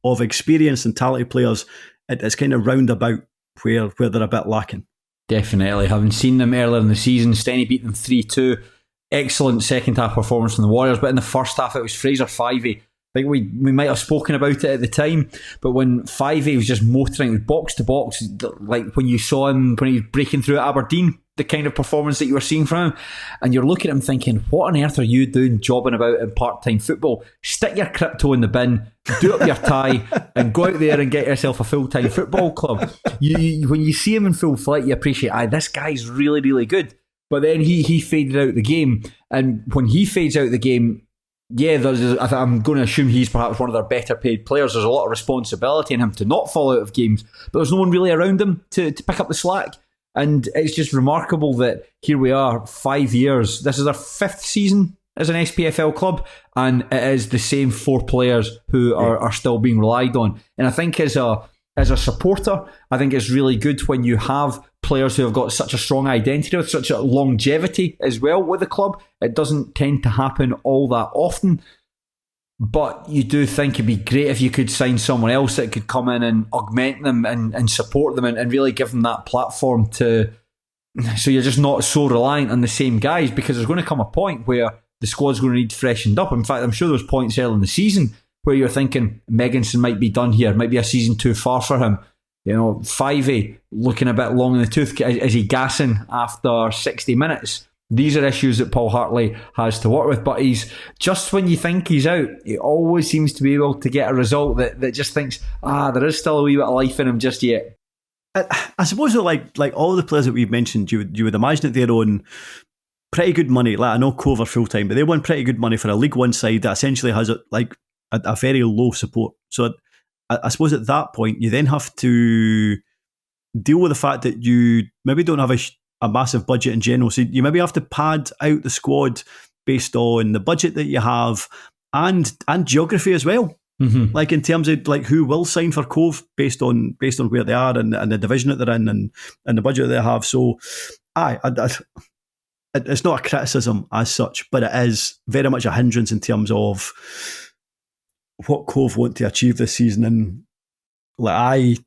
of experienced and talented players. It's kind of roundabout where they're a bit lacking.
Definitely. Having seen them earlier in the season, Stenny beat them 3-2. Excellent second half performance from the Warriors, but in the first half it was Fraser 5A. I think we might have spoken about it at the time, but when 5A was just motoring box to box, like when you saw him when he was breaking through at Aberdeen, the kind of performance that you were seeing from him, and you're looking at him thinking, what on earth are you doing jobbing about in part-time football? Stick your crypto in the bin, do up your tie, and go out there and get yourself a full-time football club. When you see him in full flight, you appreciate, this guy's really, really good. But then he faded out the game, and when he fades out the game, I'm going to assume he's perhaps one of their better paid players. There's a lot of responsibility in him to not fall out of games, but there's no one really around him to pick up the slack. And it's just remarkable that here we are, 5 years. This is our 5th season as an SPFL club, and it is the same 4 players who are still being relied on. And I think as a supporter, I think it's really good when you have players who have got such a strong identity, with such a longevity as well with the club. It doesn't tend to happen all that often. But you do think it'd be great if you could sign someone else that could come in and augment them and support them and really give them that platform so you're just not so reliant on the same guys, because there's going to come a point where the squad's going to need freshened up. In fact, I'm sure there was points early in the season where you're thinking Megginson might be done here, might be a season too far for him. 5A looking a bit long in the tooth. Is he gassing after 60 minutes? These are issues that Paul Hartley has to work with, but he's just, when you think he's out, he always seems to be able to get a result that just thinks, there is still a wee bit of life in him just yet.
I suppose that like all the players that we've mentioned, you would imagine that they're on pretty good money. Like, I know Cove are full time, but they want pretty good money for a League One side that essentially has a very low support. So I suppose at that point you then have to deal with the fact that you maybe don't have a massive budget in general. So you maybe have to pad out the squad based on the budget that you have and geography as well. Mm-hmm. Like in terms of like who will sign for Cove based on where they are and the division that they're in and the budget that they have. So it's not a criticism as such, but it is very much a hindrance in terms of what Cove want to achieve this season. And like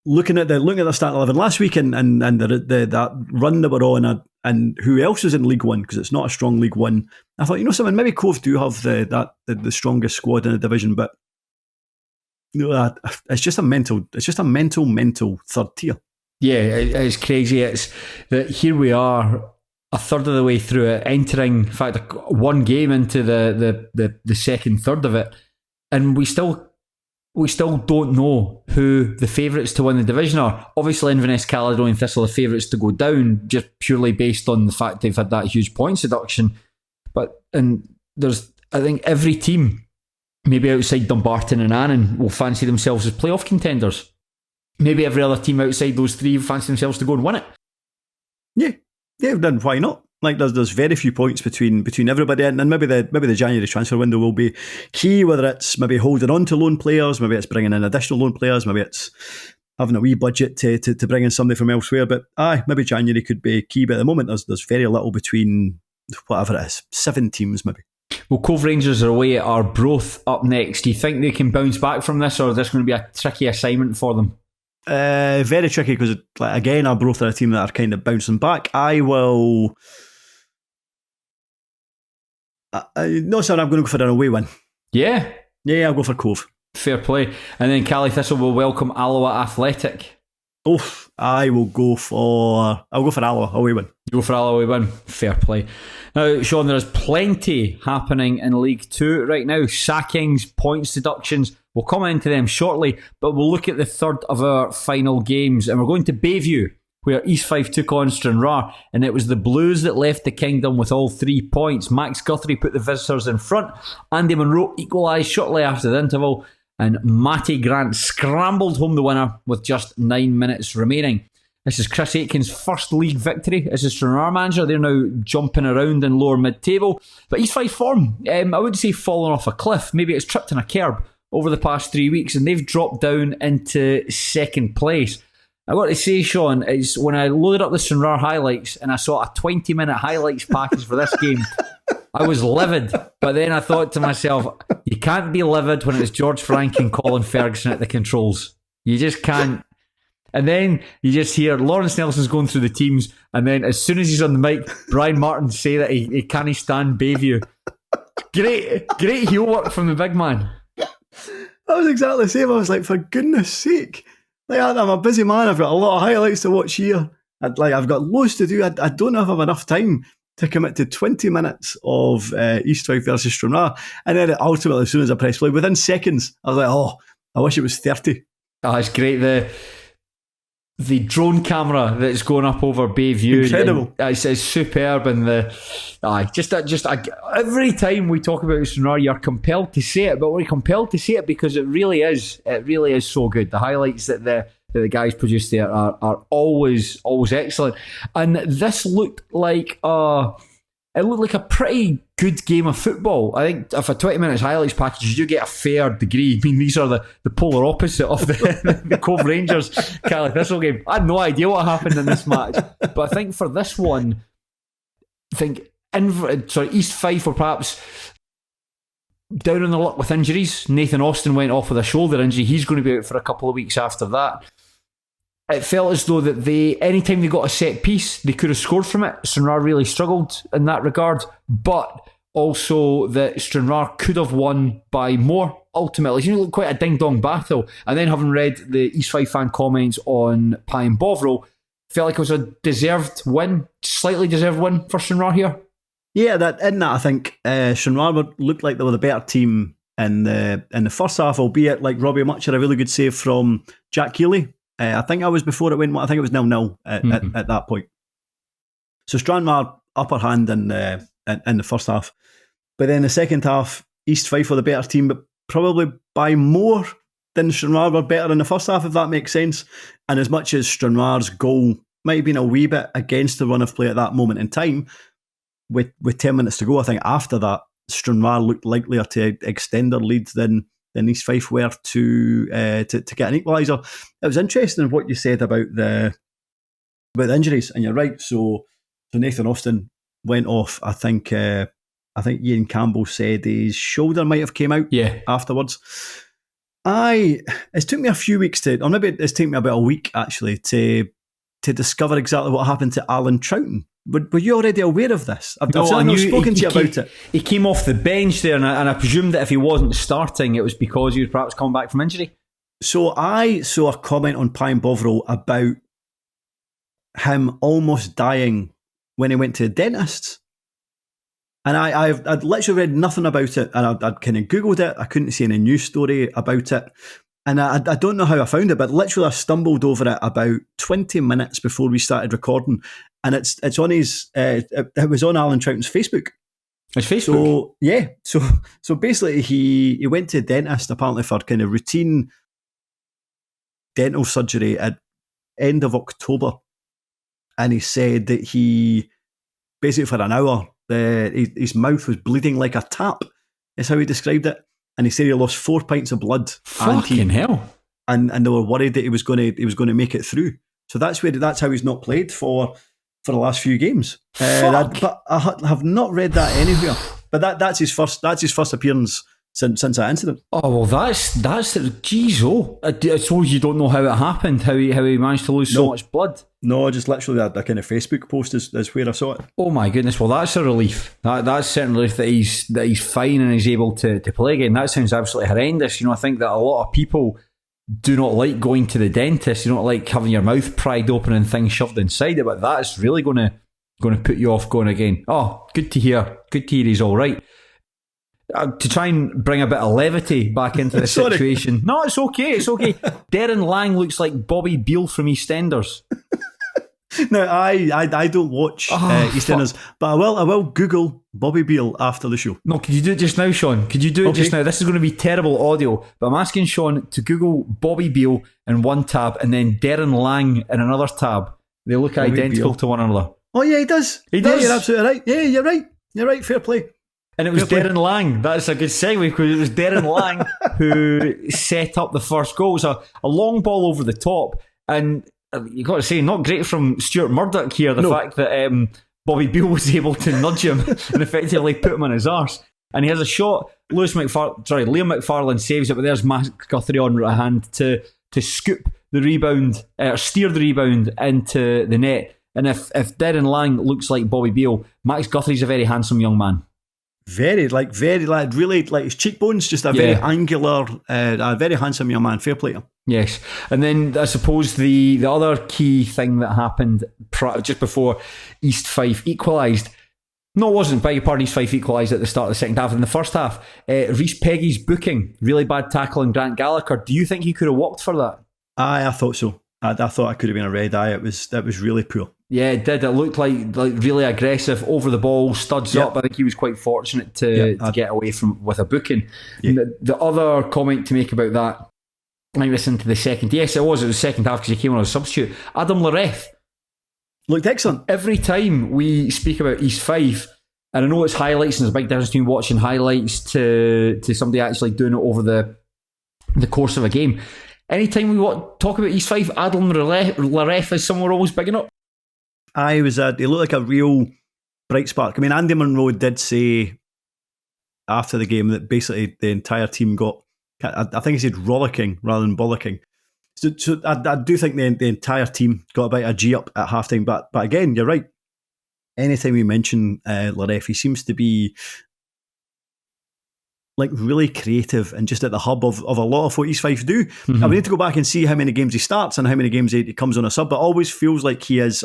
looking at the starting 11 last week and that run that we're on and who else is in League One, because it's not a strong League One. I thought, something, maybe Cove do have the strongest squad in the division, but it's just a mental third tier. Yeah,
it's crazy. It's that here we are, a third of the way through it, entering, in fact, one game into the second third of it, and we still we still don't know who the favourites to win the division are. Obviously, Inverness Caledonian Thistle are the favourites to go down, just purely based on the fact they've had that huge points deduction. And there's, I think, every team, maybe outside Dumbarton and Annan, will fancy themselves as playoff contenders. Maybe every other team outside those three fancy themselves to go and win it.
Yeah, then why not? Like there's very few points between everybody, and maybe the January transfer window will be key. Whether it's maybe holding on to loan players, maybe it's bringing in additional loan players, maybe it's having a wee budget to bring in somebody from elsewhere. But maybe January could be key. But at the moment, there's very little between whatever it is, 7 teams maybe.
Well, Cove Rangers are away at Arbroath up next. Do you think they can bounce back from this, or is this going to be a tricky assignment for them?
Very tricky because, again, Arbroath are a team that are kind of bouncing back. I will. No, sir, I'm going to go for an away win.
Yeah?
Yeah, I'll go for Cove.
Fair play. And then Cali Thistle will welcome Alloa Athletic.
I will go for Alloa, away win.
You go for Alloa, away win. Fair play. Now, Shaughan, there is plenty happening in League 2 right now. Sackings, points deductions. We'll come into them shortly, but we'll look at the third of our final games. And we're going to Bayview, where East Fife took on Stranraer, and it was the Blues that left the kingdom with all 3 points. Max Guthrie put the visitors in front. Andy Monroe equalised shortly after the interval, and Matty Grant scrambled home the winner with just 9 minutes remaining. This is Chris Aitken's first league victory as a Stranraer manager. They're now jumping around in lower mid-table. But East Fife form, I wouldn't say fallen off a cliff. Maybe it's tripped on a curb over the past 3 weeks, and they've dropped down into second place. I got to say, Shaughan, is when I loaded up the Stranraer highlights and I saw a 20-minute highlights package for this game, I was livid. But then I thought to myself, you can't be livid when it's George Frank and Colin Ferguson at the controls. You just can't. And then you just hear Lawrence Nelson's going through the teams, and then as soon as he's on the mic, Brian Martin say that he can't stand Bayview. Great heel work from the big man.
I was exactly the same. I was like, for goodness sake. Like, I'm a busy man. I've got a lot of highlights to watch here. I've got loads to do. I don't have enough time to commit to 20 minutes of East Fife versus Stranraer. And then ultimately, as soon as I press play, within seconds, I was like, I wish it was 30.
Oh, it's great. The drone camera that's going up over Bayview,
incredible.
It's superb, and every time we talk about Stranraer, you're compelled to say it, but we're compelled to say it because it really is so good. The highlights that the guys produce there are always excellent, and this looked like a pretty good game of football. I think if a 20 minutes highlights package, you do get a fair degree. I mean, these are the polar opposite of the Cove Rangers Cali Thistle game. I had no idea what happened in this match, but I think for this one, East Fife were perhaps down on the luck with injuries. Nathan Austin went off with a shoulder injury. He's going to be out for a couple of weeks after that. It felt as though that anytime they got a set piece, they could have scored from it. Stranraer really struggled in that regard, but also that Stranraer could have won by more ultimately. It looked quite a ding-dong battle. And then having read the East Fife fan comments on Pie and Bovril, felt like it was a slightly deserved win for Stranraer here.
Yeah, I think Stranraer looked like they were the better team in the first half, albeit like Robbie Much had a really good save from Jack Keeley. I think I was before it went. I think it was 0-0 at that point. So Stranraer upper hand in the first half, but then the second half, East Fife were the better team, but probably by more than Stranraer were better in the first half, if that makes sense. And as much as Stranraer's goal might have been a wee bit against the run of play at that moment in time, with 10 minutes to go, I think after that, Stranraer looked likelier to extend their lead than East Fife were to get an equaliser. It was interesting what you said about the injuries, and you're right. So Nathan Austin went off. I think Ian Campbell said his shoulder might have came out afterwards. It's took me a few weeks or maybe it's taken me about a week actually to discover exactly what happened to Alan Troughton. Were you already aware of this? I've spoken to you about it.
He came off the bench there, and I presumed that if he wasn't starting, it was because he was perhaps coming back from injury.
So I saw a comment on Pie and Bovril about him almost dying when he went to the dentist. And I'd literally read nothing about it, and I'd kind of Googled it. I couldn't see any news story about it. And I don't know how I found it, but literally I stumbled over it about 20 minutes before we started recording. And it's on his, it was on Alan Troughton's Facebook.
His Facebook?
So, yeah. So basically he went to a dentist apparently for kind of routine dental surgery at end of October. And he said that he, basically for an hour, his mouth was bleeding like a tap, is how he described it. And he said he lost 4 pints of blood.
Fucking hell!
And they were worried that he was going to make it through. So that's how he's not played for the last few games. But I have not read that anywhere. But that's his first appearance since that incident.
Oh well, that's geez. I suppose you don't know how it happened. How he managed to lose so much blood.
No, just literally that kind of Facebook post is where I saw it.
Oh my goodness! Well, that's a relief. That's certainly a relief that he's fine and he's able to play again. That sounds absolutely horrendous. I think that a lot of people do not like going to the dentist. You don't like having your mouth pried open and things shoved inside it. But that's really going to put you off going again. Oh, good to hear. Good to hear he's all right. To try and bring a bit of levity back into the situation. No, it's okay. It's okay. Darren Lang looks like Bobby Beale from EastEnders.
Now, I don't watch EastEnders, but I will Google Bobby Beale after the show.
No, could you do it just now, Shaughan? Could you do it just now? This is going to be terrible audio, but I'm asking Shaughan to Google Bobby Beale in one tab and then Darren Lang in another tab. They look Bobby identical Beale to one another.
Oh yeah, he does.
He does.
Yeah, you're absolutely right. Yeah, you're right. You're right. Fair play.
And it was Darren Lang. That's a good segue because it was Darren Lang who set up the first goal. It was a long ball over the top. And you got to say, not great from Stuart Murdoch here, the fact that Bobby Beale was able to nudge him and effectively put him on his arse. And he has a shot. Liam McFarlane saves it, but there's Max Guthrie on a hand to scoop the rebound, or steer the rebound into the net. And if Darren Lang looks like Bobby Beale, Max Guthrie's a very handsome young man.
Very really like his cheekbones, just a very angular, a very handsome young man. Fair play to him.
Yes, and then I suppose the other key thing that happened just before East Fife equalised. No, it wasn't. Beg your pardon, East Fife equalised at the start of the second half. In the first half, Rhys Peggy's booking, really bad tackle on Grant Gallagher. Do you think he could have walked for that?
I thought so. I thought it could have been a red eye. It was really poor.
Yeah, it did. It looked like really aggressive, over the ball, studs up. I think he was quite fortunate to get away with a booking. Yeah. The other comment to make about that, I listened to the second. Yes, it was the second half because he came on as a substitute. Adam Lareth
looked excellent.
Every time we speak about East Fife, and I know it's highlights and there's a big difference between watching highlights to somebody actually doing it over the course of a game. Anytime we talk about East Fife, Adam Lareth is someone we're always bigging up.
He looked like a real bright spark. I mean, Andy Munro did say after the game that basically the entire team got, I think he said rollicking rather than bollocking. So I do think the entire team got about a G up at halftime. But again, you're right. Anytime we mention Lareth, he seems to be like really creative and just at the hub of a lot of what East Fife do. Mm-hmm. I need to go back and see how many games he starts and how many games he comes on a sub, but it always feels like he is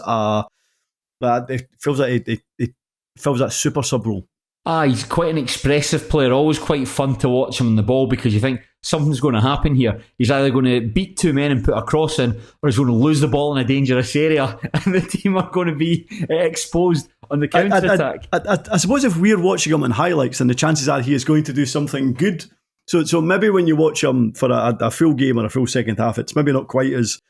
it feels like he fills that super sub role.
He's quite an expressive player, always quite fun to watch him on the ball because you think something's going to happen here. He's either going to beat two men and put a cross in, or he's going to lose the ball in a dangerous area and the team are going to be exposed on the counter-attack.
I suppose if we're watching him in highlights, then the chances are he is going to do something good. So maybe when you watch him for a full game or a full second half, it's maybe not quite as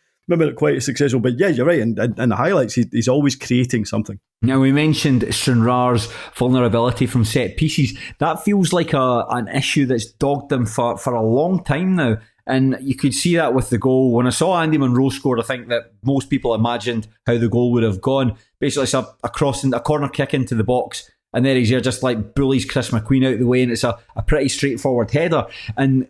successful. But yeah, you're right. In the highlights, he's always creating something.
Now, we mentioned Stranraer's vulnerability from set pieces. That feels like an issue that's dogged them for a long time now. And you could see that with the goal. When I saw Andy Munro score, I think that most people imagined how the goal would have gone. Basically, it's a corner kick into the box. And there he's here, just like bullies Chris McQueen out of the way. And it's a pretty straightforward header. And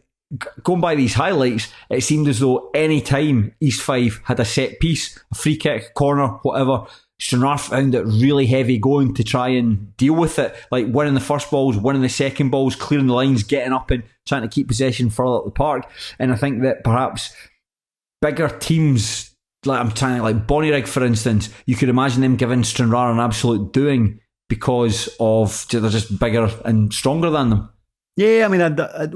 going by these highlights, it seemed as though any time East Fife had a set piece, a free kick, corner, whatever, Stranraer found it really heavy going to try and deal with it, like winning the first balls, winning the second balls, clearing the lines, getting up and trying to keep possession further up the park. And I think that perhaps bigger teams, like Bonnyrigg for instance, you could imagine them giving Stranraer an absolute doing because of they're just bigger and stronger than them.
Yeah, I mean,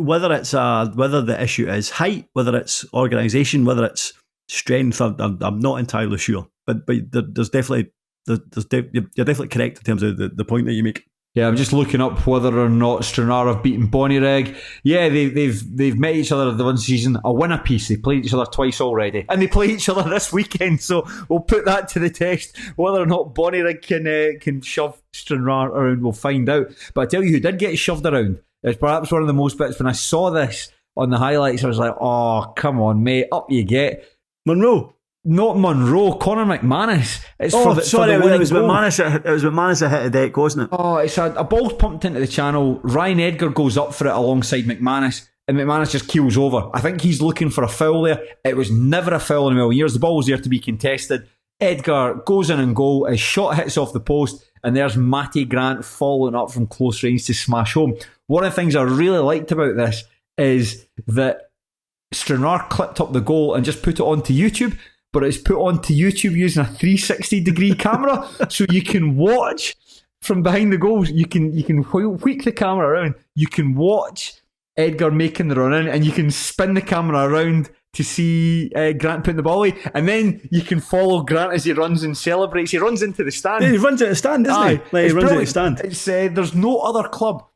whether the issue is height, whether it's organisation, whether it's strength, I'm not entirely sure. But there's definitely you're definitely correct in terms of the point that you make.
Yeah, I'm just looking up whether or not Stranraer have beaten Bonnyrigg. Yeah, they've met each other the one season, a win apiece. They played each other twice already, and they play each other this weekend. So we'll put that to the test. Whether or not Bonnyrigg can shove Stranraer around, we'll find out. But I tell you, who did get shoved around is perhaps one of the most bits. When I saw this on the highlights, I was like, "Oh, come on, mate, up you get."
Monroe.
Not Monroe, Conor McManus.
It was McManus that hit the deck, wasn't it?
Oh, it's a ball's pumped into the channel. Ryan Edgar goes up for it alongside McManus, and McManus just keels over. I think he's looking for a foul there. It was never a foul in a million years. The ball was there to be contested. Edgar goes in and goal. His shot hits off the post, and there's Matty Grant following up from close range to smash home. One of the things I really liked about this is that Stranraer clipped up the goal and just put it onto YouTube. But it's put onto YouTube using a 360 degree camera, so you can watch from behind the goals. You can tweak the camera around. You can watch Edgar making the run in, and you can spin the camera around to see Grant putting the ball away, and then you can follow Grant as he runs and celebrates. He runs into the stand.
Yeah, he runs into the stand, doesn't he? Like, he runs into the stand.
It's there's no other club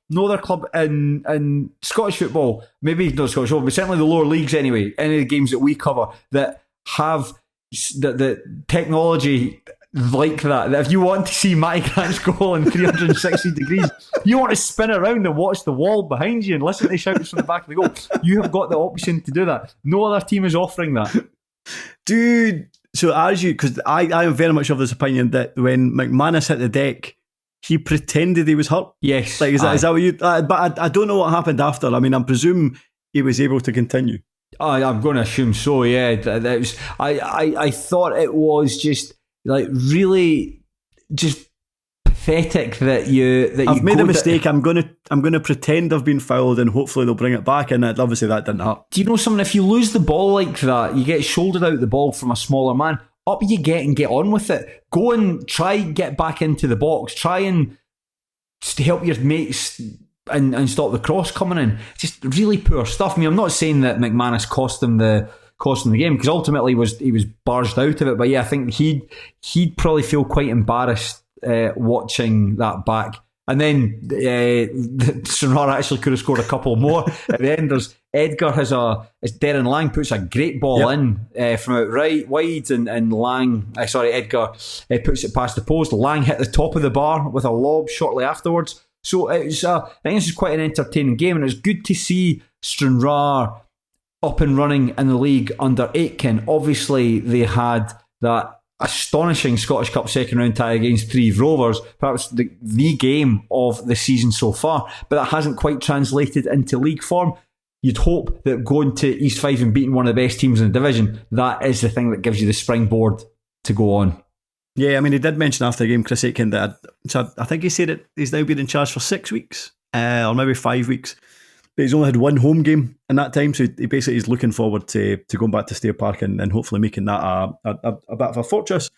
in Scottish football, maybe not Scottish football, but certainly the lower leagues anyway, any of the games that we cover, that have the technology like that if you want to see Matty Grant's goal in 360 degrees, you want to spin around and watch the wall behind you and listen to shouts from the back of the goal, you have got the option to do that. No other team is offering that.
Dude, so because I am very much of this opinion that when McManus hit the deck, he pretended he was hurt.
Yes.
Like, is that what you... but I don't know what happened after. I mean, I presume he was able to continue.
I'm going to assume so. Yeah, that was. I thought it was just like really just pathetic that I've
made a mistake. I'm going to pretend I've been fouled, and hopefully they'll bring it back. And obviously that didn't happen.
Do you know something? If you lose the ball like that, you get shouldered out the ball from a smaller man. Up you get and get on with it. Go and try get back into the box. Try and help your mates. And stop the cross coming in. Just really poor stuff. I mean, I'm not saying that McManus cost them the game, because ultimately he was barged out of it. But yeah, I think he'd probably feel quite embarrassed watching that back. And then Stranraer actually could have scored a couple more. At the end, there's Edgar as Darren Lang puts a great ball in from out right wide, and Edgar puts it past the post. Lang hit the top of the bar with a lob shortly afterwards. So I think this is quite an entertaining game, and it's good to see Stranraer up and running in the league under Aitken. Obviously, they had that astonishing Scottish Cup second round tie against Threave Rovers, perhaps the game of the season so far, but that hasn't quite translated into league form. You'd hope that going to East Fife and beating one of the best teams in the division, that is the thing that gives you the springboard to go on.
Yeah, I mean, he did mention after the game, Chris Aitken, that I think he said that he's now been in charge for 6 weeks, or maybe 5 weeks. But he's only had one home game in that time, so he basically is looking forward to going back to Stair Park and hopefully making that a bit of a fortress.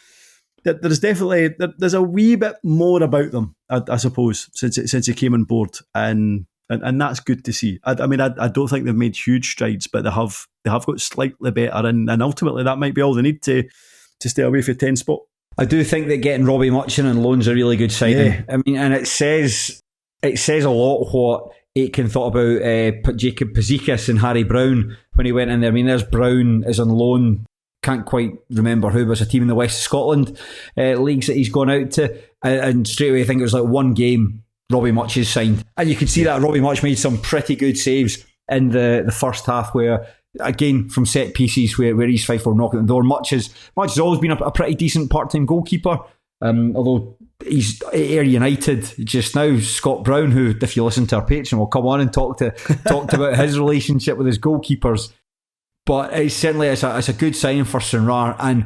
There's definitely there's a wee bit more about them, I suppose, since he came on board, and that's good to see. I don't think they've made huge strides, but they have got slightly better, and ultimately that might be all they need to stay away from 10th spot.
I do think that getting Robbie Mutchin on loan's a really good signing. Yeah. I mean, and it says a lot what Aitken thought about Jacob Pazikis and Harry Brown when he went in there. I mean, there's Brown is on loan. Can't quite remember who, but it's a team in the West of Scotland leagues that he's gone out to. And straight away, I think it was like one game, Robbie Mutch is signed. And you could see that Robbie Mutch made some pretty good saves in the first half, where, again, from set pieces where East Fife were knocking at the door. Mutch has always been a pretty decent part-time goalkeeper, although he's at Ayr United just now. Scott Brown, who, if you listen to our Patreon, will come on and talked about his relationship with his goalkeepers. But it's a good sign for Stranraer, and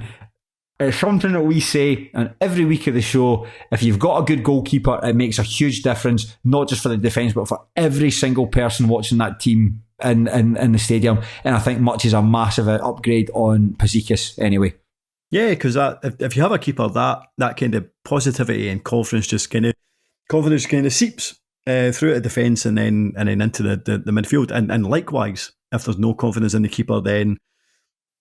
it's something that we say on every week of the show. If you've got a good goalkeeper, it makes a huge difference, not just for the defence, but for every single person watching that team in the stadium. And I think Mutch is a massive upgrade on Pazikis anyway.
Yeah, because if you have a keeper, that kind of positivity and confidence just kind of confidence kind of seeps through to defence and then into the midfield. And likewise, if there's no confidence in the keeper, then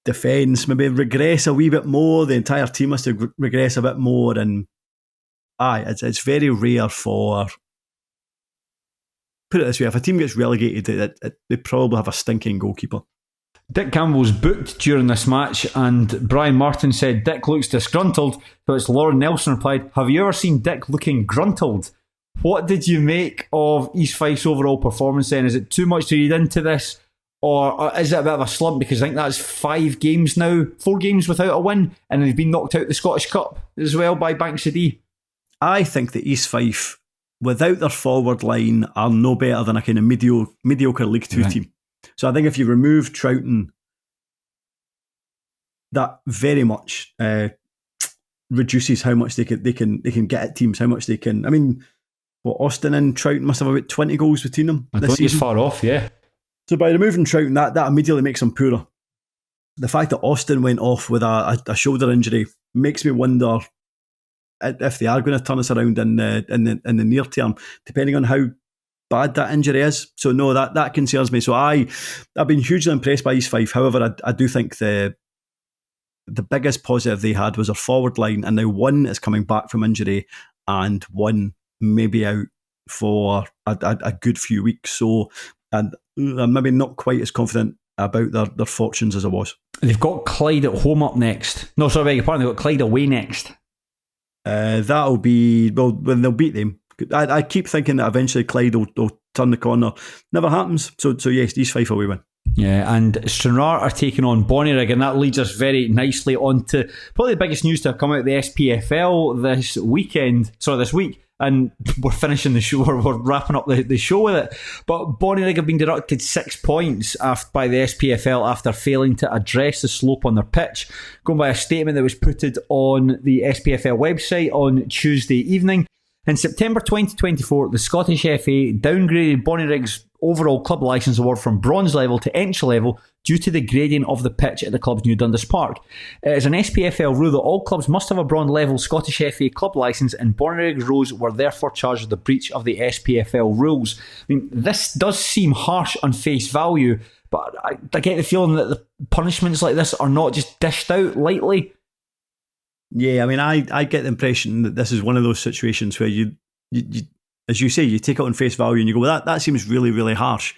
defence maybe regress a wee bit more. The entire team has to regress a bit more. And it's very rare for, put it this way, if a team gets relegated, they probably have a stinking goalkeeper.
Dick Campbell's booked during this match, and Brian Martin said Dick looks disgruntled, but it's Lauren Nelson replied, have you ever seen Dick looking gruntled? What did you make of East Fife's overall performance then? Is it too much to read into this, or is it a bit of a slump? Because I think that's 5 games now, 4 games without a win, and they've been knocked out the Scottish Cup as well by Bankside.
I think that East Fife, without their forward line, are no better than a kind of mediocre League Two team. So I think if you remove Troughton, that very much reduces how much they can get at teams, how much they can. I mean, Austin and Troughton must have about 20 goals between them.
I don't think it's far off, yeah.
So by removing Troughton, that immediately makes them poorer. The fact that Austin went off with a shoulder injury makes me wonder if they are going to turn us around in the near term, depending on how bad that injury is. So no, that concerns me. So I've been hugely impressed by East Fife. However, I do think the biggest positive they had was their forward line, and now one is coming back from injury and one may be out for a good few weeks. So and I'm maybe not quite as confident about their fortunes as I was.
They've got Clyde at home up next. No, sorry, beg your pardon. They've got Clyde away next.
That'll be, well, when they'll beat them. I keep thinking that eventually Clyde will turn the corner. Never happens. So yes, East Fife away win.
Yeah, and Stranraer are taking on Bonnyrigg, and that leads us very nicely on to probably the biggest news to have come out of the SPFL this week. And we're finishing the show, we're wrapping up the show with it. But Bonnyrigg have been deducted 6 points by the SPFL after failing to address the slope on their pitch, going by a statement that was put on the SPFL website on Tuesday evening. In September 2024, the Scottish FA downgraded Bonnyrigg's overall club licence award from bronze level to entry level due to the grading of the pitch at the club's new Dundas Park. It is an SPFL rule that all clubs must have a bronze level Scottish FA club licence, and Bonnyrigg Rose were therefore charged with the breach of the SPFL rules. I mean, this does seem harsh on face value, but I get the feeling that the punishments like this are not just dished out lightly.
Yeah, I mean, I get the impression that this is one of those situations where you as you say, you take it on face value and you go, well, that seems really, really harsh.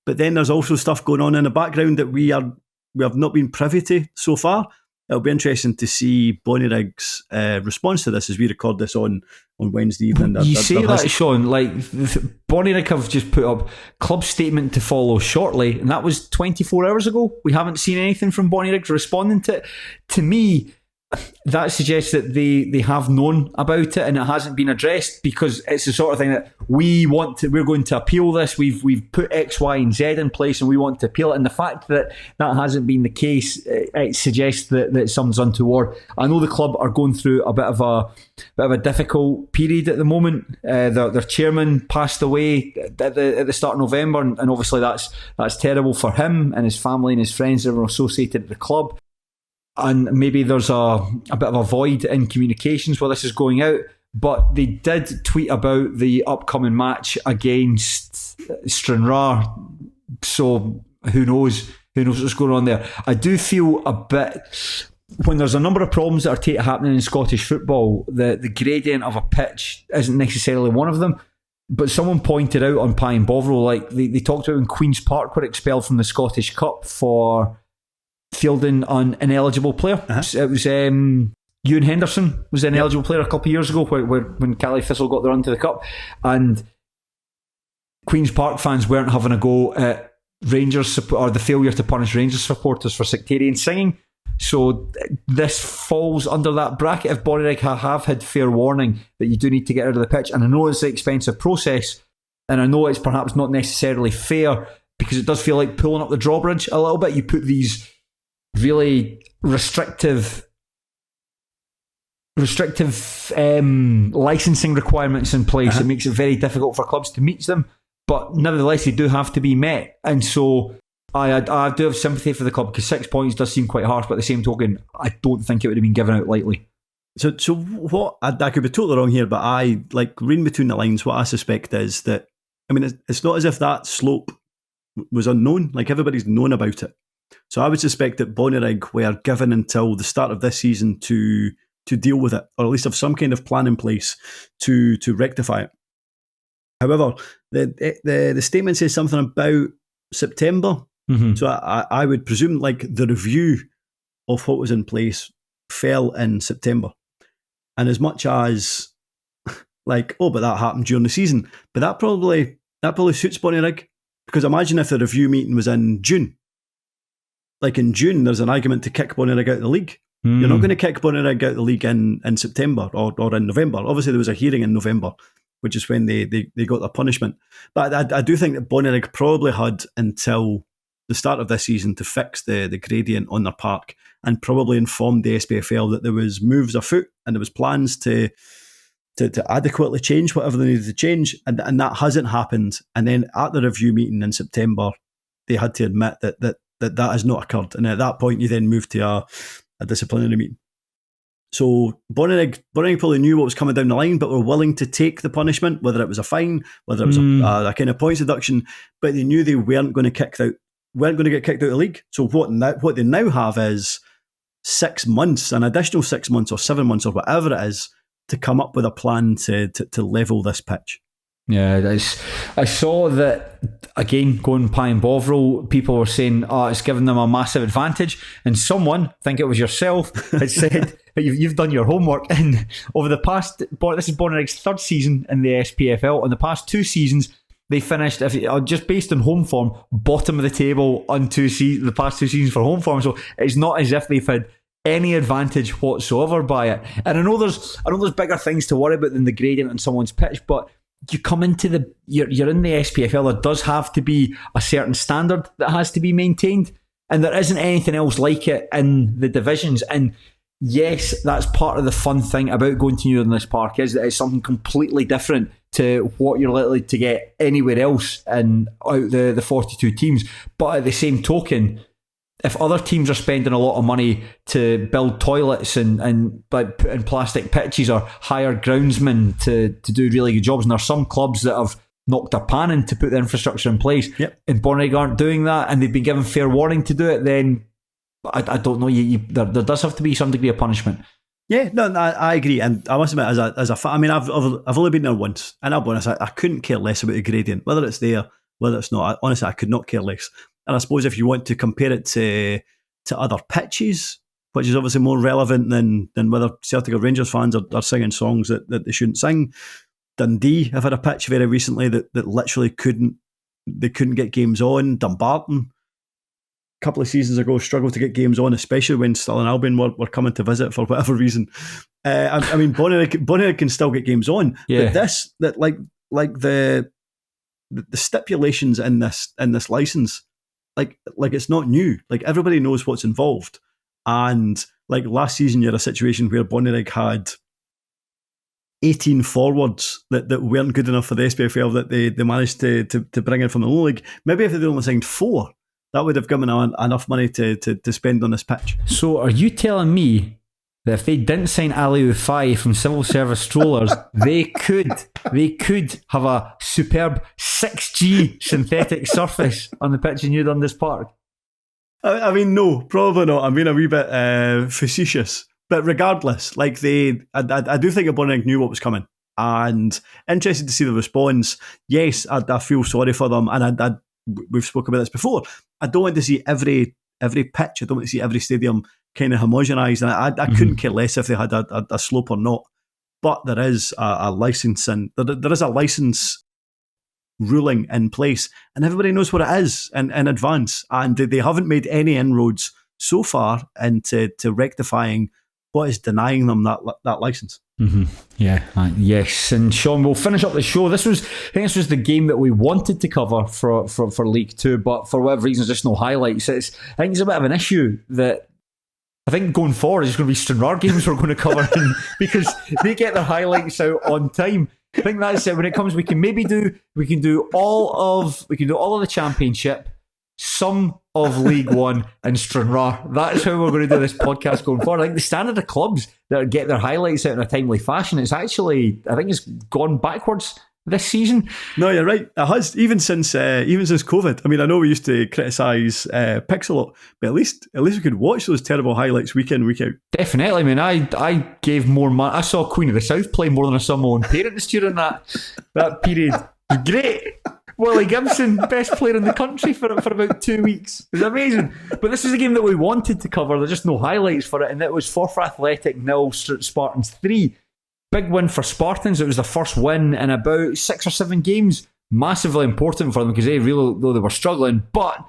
But then there's also stuff going on in the background that we have not been privy to so far. It'll be interesting to see Bonnyrigg's response to this as we record this on Wednesday evening.
You say that, Shaughan, like Bonnyrigg have just put up club statement to follow shortly, and that was 24 hours ago. We haven't seen anything from Bonnyrigg responding to it. To me, that suggests that they have known about it and it hasn't been addressed, because it's the sort of thing that we're going to appeal this. We've put X, Y, and Z in place and we want to appeal it. And the fact that hasn't been the case, it suggests that something's untoward. I know the club are going through a bit of a difficult period at the moment. Their chairman passed away at the start of November, and obviously that's terrible for him and his family and his friends that were associated with the club. And maybe there's a bit of a void in communications where this is going out. But they did tweet about the upcoming match against Stranraer. So who knows what's going on there. I do feel a bit, when there's a number of problems that are happening in Scottish football, the gradient of a pitch isn't necessarily one of them. But someone pointed out on Pie and Bovril, like they talked about when Queen's Park were expelled from the Scottish Cup for fielding an ineligible player. It was Ewan Henderson was an ineligible player a couple of years ago when Caledonian Thistle got the run to the Cup, and Queen's Park fans weren't having a go at Rangers or the failure to punish Rangers supporters for sectarian singing. So this falls under that bracket. If Bonnyrigg have had fair warning that you do need to get out of the pitch, and I know it's an expensive process, and I know it's perhaps not necessarily fair, because it does feel like pulling up the drawbridge a little bit. You put these really restrictive licensing requirements in place. It makes it very difficult for clubs to meet them, but nevertheless they do have to be met. And so I do have sympathy for the club, because 6 points does seem quite harsh, but at the same token I don't think it would have been given out lightly.
So what, I could be totally wrong here, but I, like, reading between the lines, what I suspect is that, I mean, it's not as if that slope was unknown. Like, everybody's known about it. So I would suspect that Bonnyrigg were given until the start of this season to deal with it, or at least have some kind of plan in place to rectify it. However, the statement says something about September.
Mm-hmm.
So I would presume, like, the review of what was in place fell in September. And as much as, like, oh, but that happened during the season, but that probably suits Bonnyrigg, because imagine if the review meeting was in June. Like, in June, there's an argument to kick Bonnyrigg out of the league. You're not going to kick Bonnyrigg out of the league in September or in November. Obviously, there was a hearing in November, which is when they got their punishment. But I do think that Bonnyrigg probably had until the start of this season to fix the gradient on their park, and probably informed the SPFL that there was moves afoot and there was plans to adequately change whatever they needed to change, and that hasn't happened. And then at the review meeting in September, they had to admit that has not occurred, and at that point you then moved to a disciplinary meeting. So Bonnyrigg probably knew what was coming down the line, but were willing to take the punishment, whether it was a fine, whether it was a kind of points deduction, but they knew they weren't going to get kicked out of the league. So what they now have is 6 months, an additional 6 months or 7 months or whatever it is, to come up with a plan to level this pitch.
Yeah, I saw that, again, going Pie and Bovril, people were saying, it's given them a massive advantage. And someone, I think it was yourself, had said that you've done your homework. And over the past, this is Bonnyrigg's third season in the SPFL. In the past 2 seasons, they finished, just based on home form, bottom of the table on the past 2 seasons for home form. So it's not as if they've had any advantage whatsoever by it. And I know there's bigger things to worry about than the gradient on someone's pitch, but you come into you're in the SPFL. There does have to be a certain standard that has to be maintained, and there isn't anything else like it in the divisions. And yes, that's part of the fun thing about going to Inverness Park, is that it's something completely different to what you're likely to get anywhere else in out the 42 teams. But at the same token, if other teams are spending a lot of money to build toilets and plastic pitches, or hire groundsmen to do really good jobs, and there's some clubs that have knocked their pan in to put the infrastructure in place, and Bonnyrigg aren't doing that, and they've been given fair warning to do it, then I don't know, there does have to be some degree of punishment.
Yeah, no, I agree, and I must admit, as a fan, I mean, I've only been there once, and I'll be honest, I couldn't care less about the gradient, whether it's there, whether it's not. Honestly, I could not care less. And I suppose if you want to compare it to other pitches, which is obviously more relevant than whether Celtic or Rangers fans are singing songs that they shouldn't sing. Dundee have had a pitch very recently that literally couldn't get games on. Dumbarton, a couple of seasons ago, struggled to get games on, especially when Stirling Albion were coming to visit for whatever reason. I mean, Bonnyrigg can still get games on, but the stipulations in this license, like it's not new. Like, everybody knows what's involved. And like last season, you had a situation where Bonnyrigg had 18 forwards that weren't good enough for the SPFL, that they managed to bring in from the lower league. Maybe if they'd only signed 4, that would have given them enough money to spend on this pitch.
So are you telling me that if they didn't sign Ali Ufai from Civil Service Strollers, they could have a superb 6G synthetic surface on the pitch in New Dundas Park?
I mean, no, probably not. I'm being a wee bit facetious. But regardless, like I do think Bonnyrigg knew what was coming. And interested to see the response. Yes, I feel sorry for them. And we've spoken about this before. I don't want to see every pitch. I don't want to see every stadium kind of homogenised, and I couldn't care less if they had a slope or not. But there is a license, and there is a license ruling in place, and everybody knows what it is in advance, and they haven't made any inroads so far into rectifying what is denying them that license.
Mm-hmm. Yeah, yes. And Shaughan, we'll finish up the show. I think this was the game that we wanted to cover for League 2, but for whatever reason, there's just no highlights. I think it's a bit of an issue that I think going forward is going to be Stranraer games we're going to cover because they get their highlights out on time. I think that's it. When it comes, we can do all of the Championship, some of League One and Stranraer. That's how we're going to do this podcast going forward. Like the standard of clubs that get their highlights out in a timely fashion, it's actually, I think it's gone backwards this season.
No, you're right. It has, even since COVID. I mean, I know we used to criticise Pix a lot, but at least we could watch those terrible highlights week in, week out.
Definitely. I mean, I gave more money. I saw Queen of the South play more than I saw my own parents during that period. Great. Willie Gibson, best player in the country for about 2 weeks. It was amazing. But this is a game that we wanted to cover. There's just no highlights for it. And it was Forfar Athletic 0, Spartans 3. Big win for Spartans. It was the first win in about 6 or 7 games. Massively important for them because they really, though they were struggling. But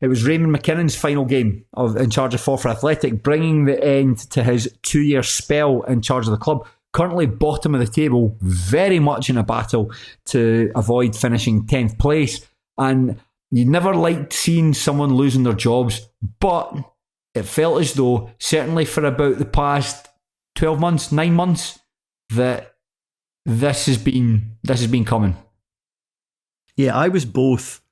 it was Raymond McKinnon's final game in charge of Forfar Athletic, bringing the end to his 2-year spell in charge of the club. Currently bottom of the table, very much in a battle to avoid finishing 10th place. And you never liked seeing someone losing their jobs, but it felt as though, certainly for about the past 12 months, 9 months, that this has been coming.
Yeah, I was both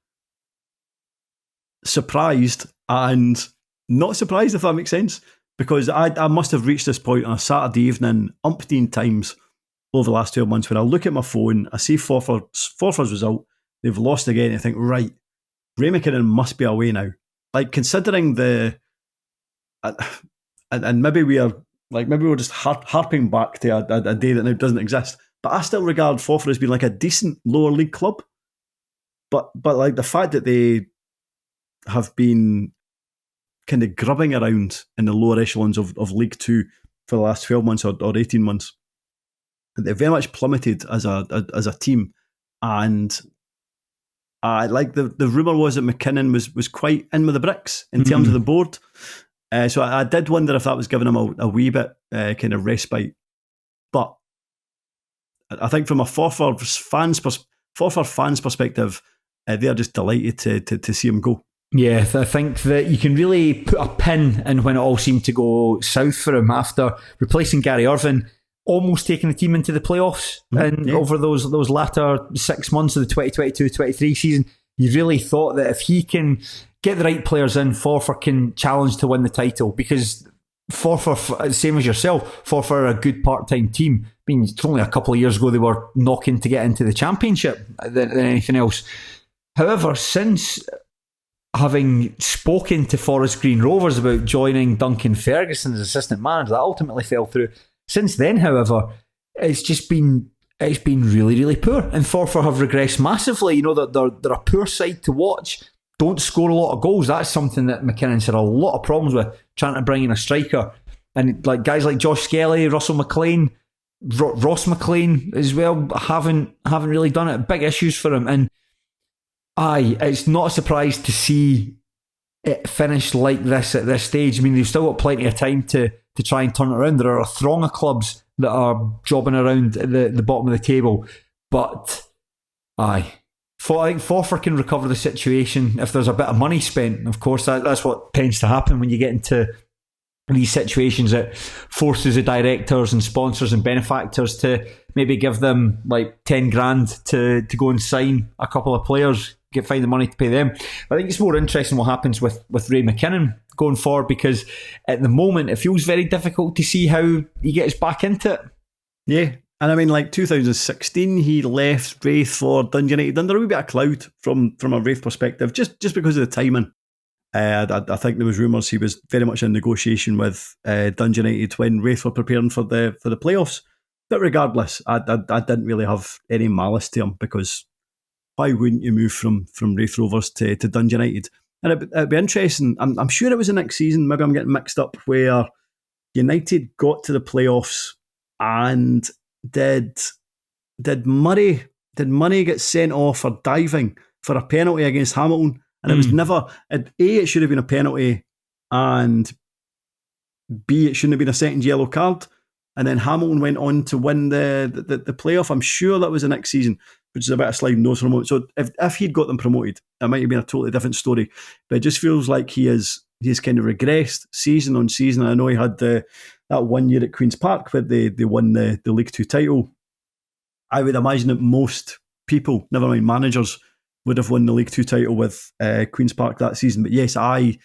surprised and not surprised, if that makes sense. Because I must have reached this point on a Saturday evening umpteen times over the last 12 months when I look at my phone, I see Forfar's result, they've lost again, and I think, right, Ray McKinnon must be away now. Like, considering and maybe we're just harping back to a day that now doesn't exist, but I still regard Forfar as being like a decent lower league club. But like the fact that they have been kind of grubbing around in the lower echelons of League Two for the last 12 months or 18 months. They very much plummeted as a team. And like the rumour was that McKinnon was quite in with the bricks in terms of the board. So I did wonder if that was giving him a wee bit kind of respite. But I think from a Forfar fans' perspective, they're just delighted to see him go.
Yeah, I think that you can really put a pin in when it all seemed to go south for him after replacing Gary Irvine, almost taking the team into the playoffs. And over those latter 6 months of the 2022-23 season, you really thought that if he can get the right players in, Forfar can challenge to win the title. Because Forfar, same as yourself, Forfar are a good part-time team. I mean, it's only a couple of years ago they were knocking to get into the championship than anything else. However, since having spoken to Forest Green Rovers about joining Duncan Ferguson as assistant manager, that ultimately fell through. Since then, however, it's been really, really poor. And Forfar have regressed massively. You know, they're a poor side to watch. Don't score a lot of goals. That's something that McKinnon's had a lot of problems with, trying to bring in a striker. And like guys like Josh Skelly, Russell McLean, Ross McLean as well haven't really done it. Big issues for him. And it's not a surprise to see it finish like this at this stage. I mean, they've still got plenty of time to try and turn it around. There are a throng of clubs that are jobbing around at the bottom of the table. But I think Forfar can recover the situation if there's a bit of money spent. Of course, that's what tends to happen when you get into these situations. It forces the directors and sponsors and benefactors to maybe give them like 10 grand to go and sign a couple of players, find the money to pay them. I think it's more interesting what happens with Ray McKinnon going forward, because at the moment it feels very difficult to see how he gets back into it. Yeah.
And I mean, like 2016, he left Wraith for Dundee United under a wee bit of cloud from a Wraith perspective, just because of the timing. I think there was rumours he was very much in negotiation with Dundee United when Wraith were preparing for the playoffs. But regardless, I didn't really have any malice to him, because why wouldn't you move from Wraith Rovers to Dundee United? And it'd be interesting. I'm sure it was the next season. Maybe I'm getting mixed up, where United got to the playoffs and did Murray get sent off for diving for a penalty against Hamilton? And it was never, A, it should have been a penalty, and B, it shouldn't have been a second yellow card. And then Hamilton went on to win the playoff. I'm sure that was the next season, which is a bit of sliding doors for him. So if he'd got them promoted, it might have been a totally different story. But it just feels like he's kind of regressed season on season. I know he had that 1 year at Queen's Park where they won the League Two title. I would imagine that most people, never mind managers, would have won the League Two title with Queen's Park that season. But yes, I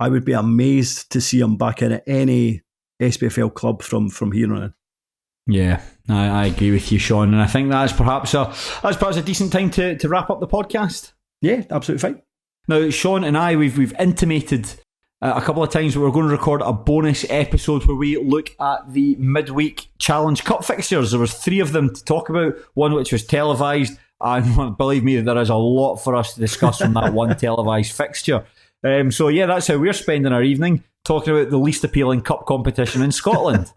would be amazed to see him back in at any SPFL club from here on in.
Yeah, I agree with you, Shaughan, and I think that's perhaps a decent time to wrap up the podcast.
Yeah, absolutely fine.
Now, Shaughan and I, we've intimated a couple of times that we're going to record a bonus episode where we look at the midweek Challenge Cup fixtures. There was 3 of them to talk about, one which was televised, and believe me, there is a lot for us to discuss from that one televised fixture. So yeah, that's how we're spending our evening, talking about the least appealing cup competition in Scotland.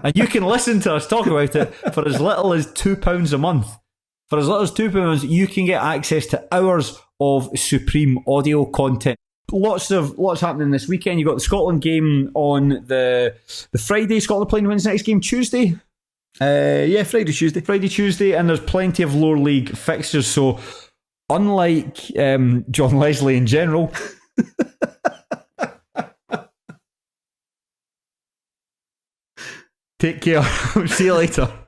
And you can listen to us talk about it for as little as £2 a month. For as little as £2, you can get access to hours of supreme audio content. Lots happening this weekend. You've got the Scotland game on the Friday. Scotland playing wins next game Tuesday.
Friday,
Tuesday, and there's plenty of lower league fixtures. So, unlike John Leslie in general, take care. See you later.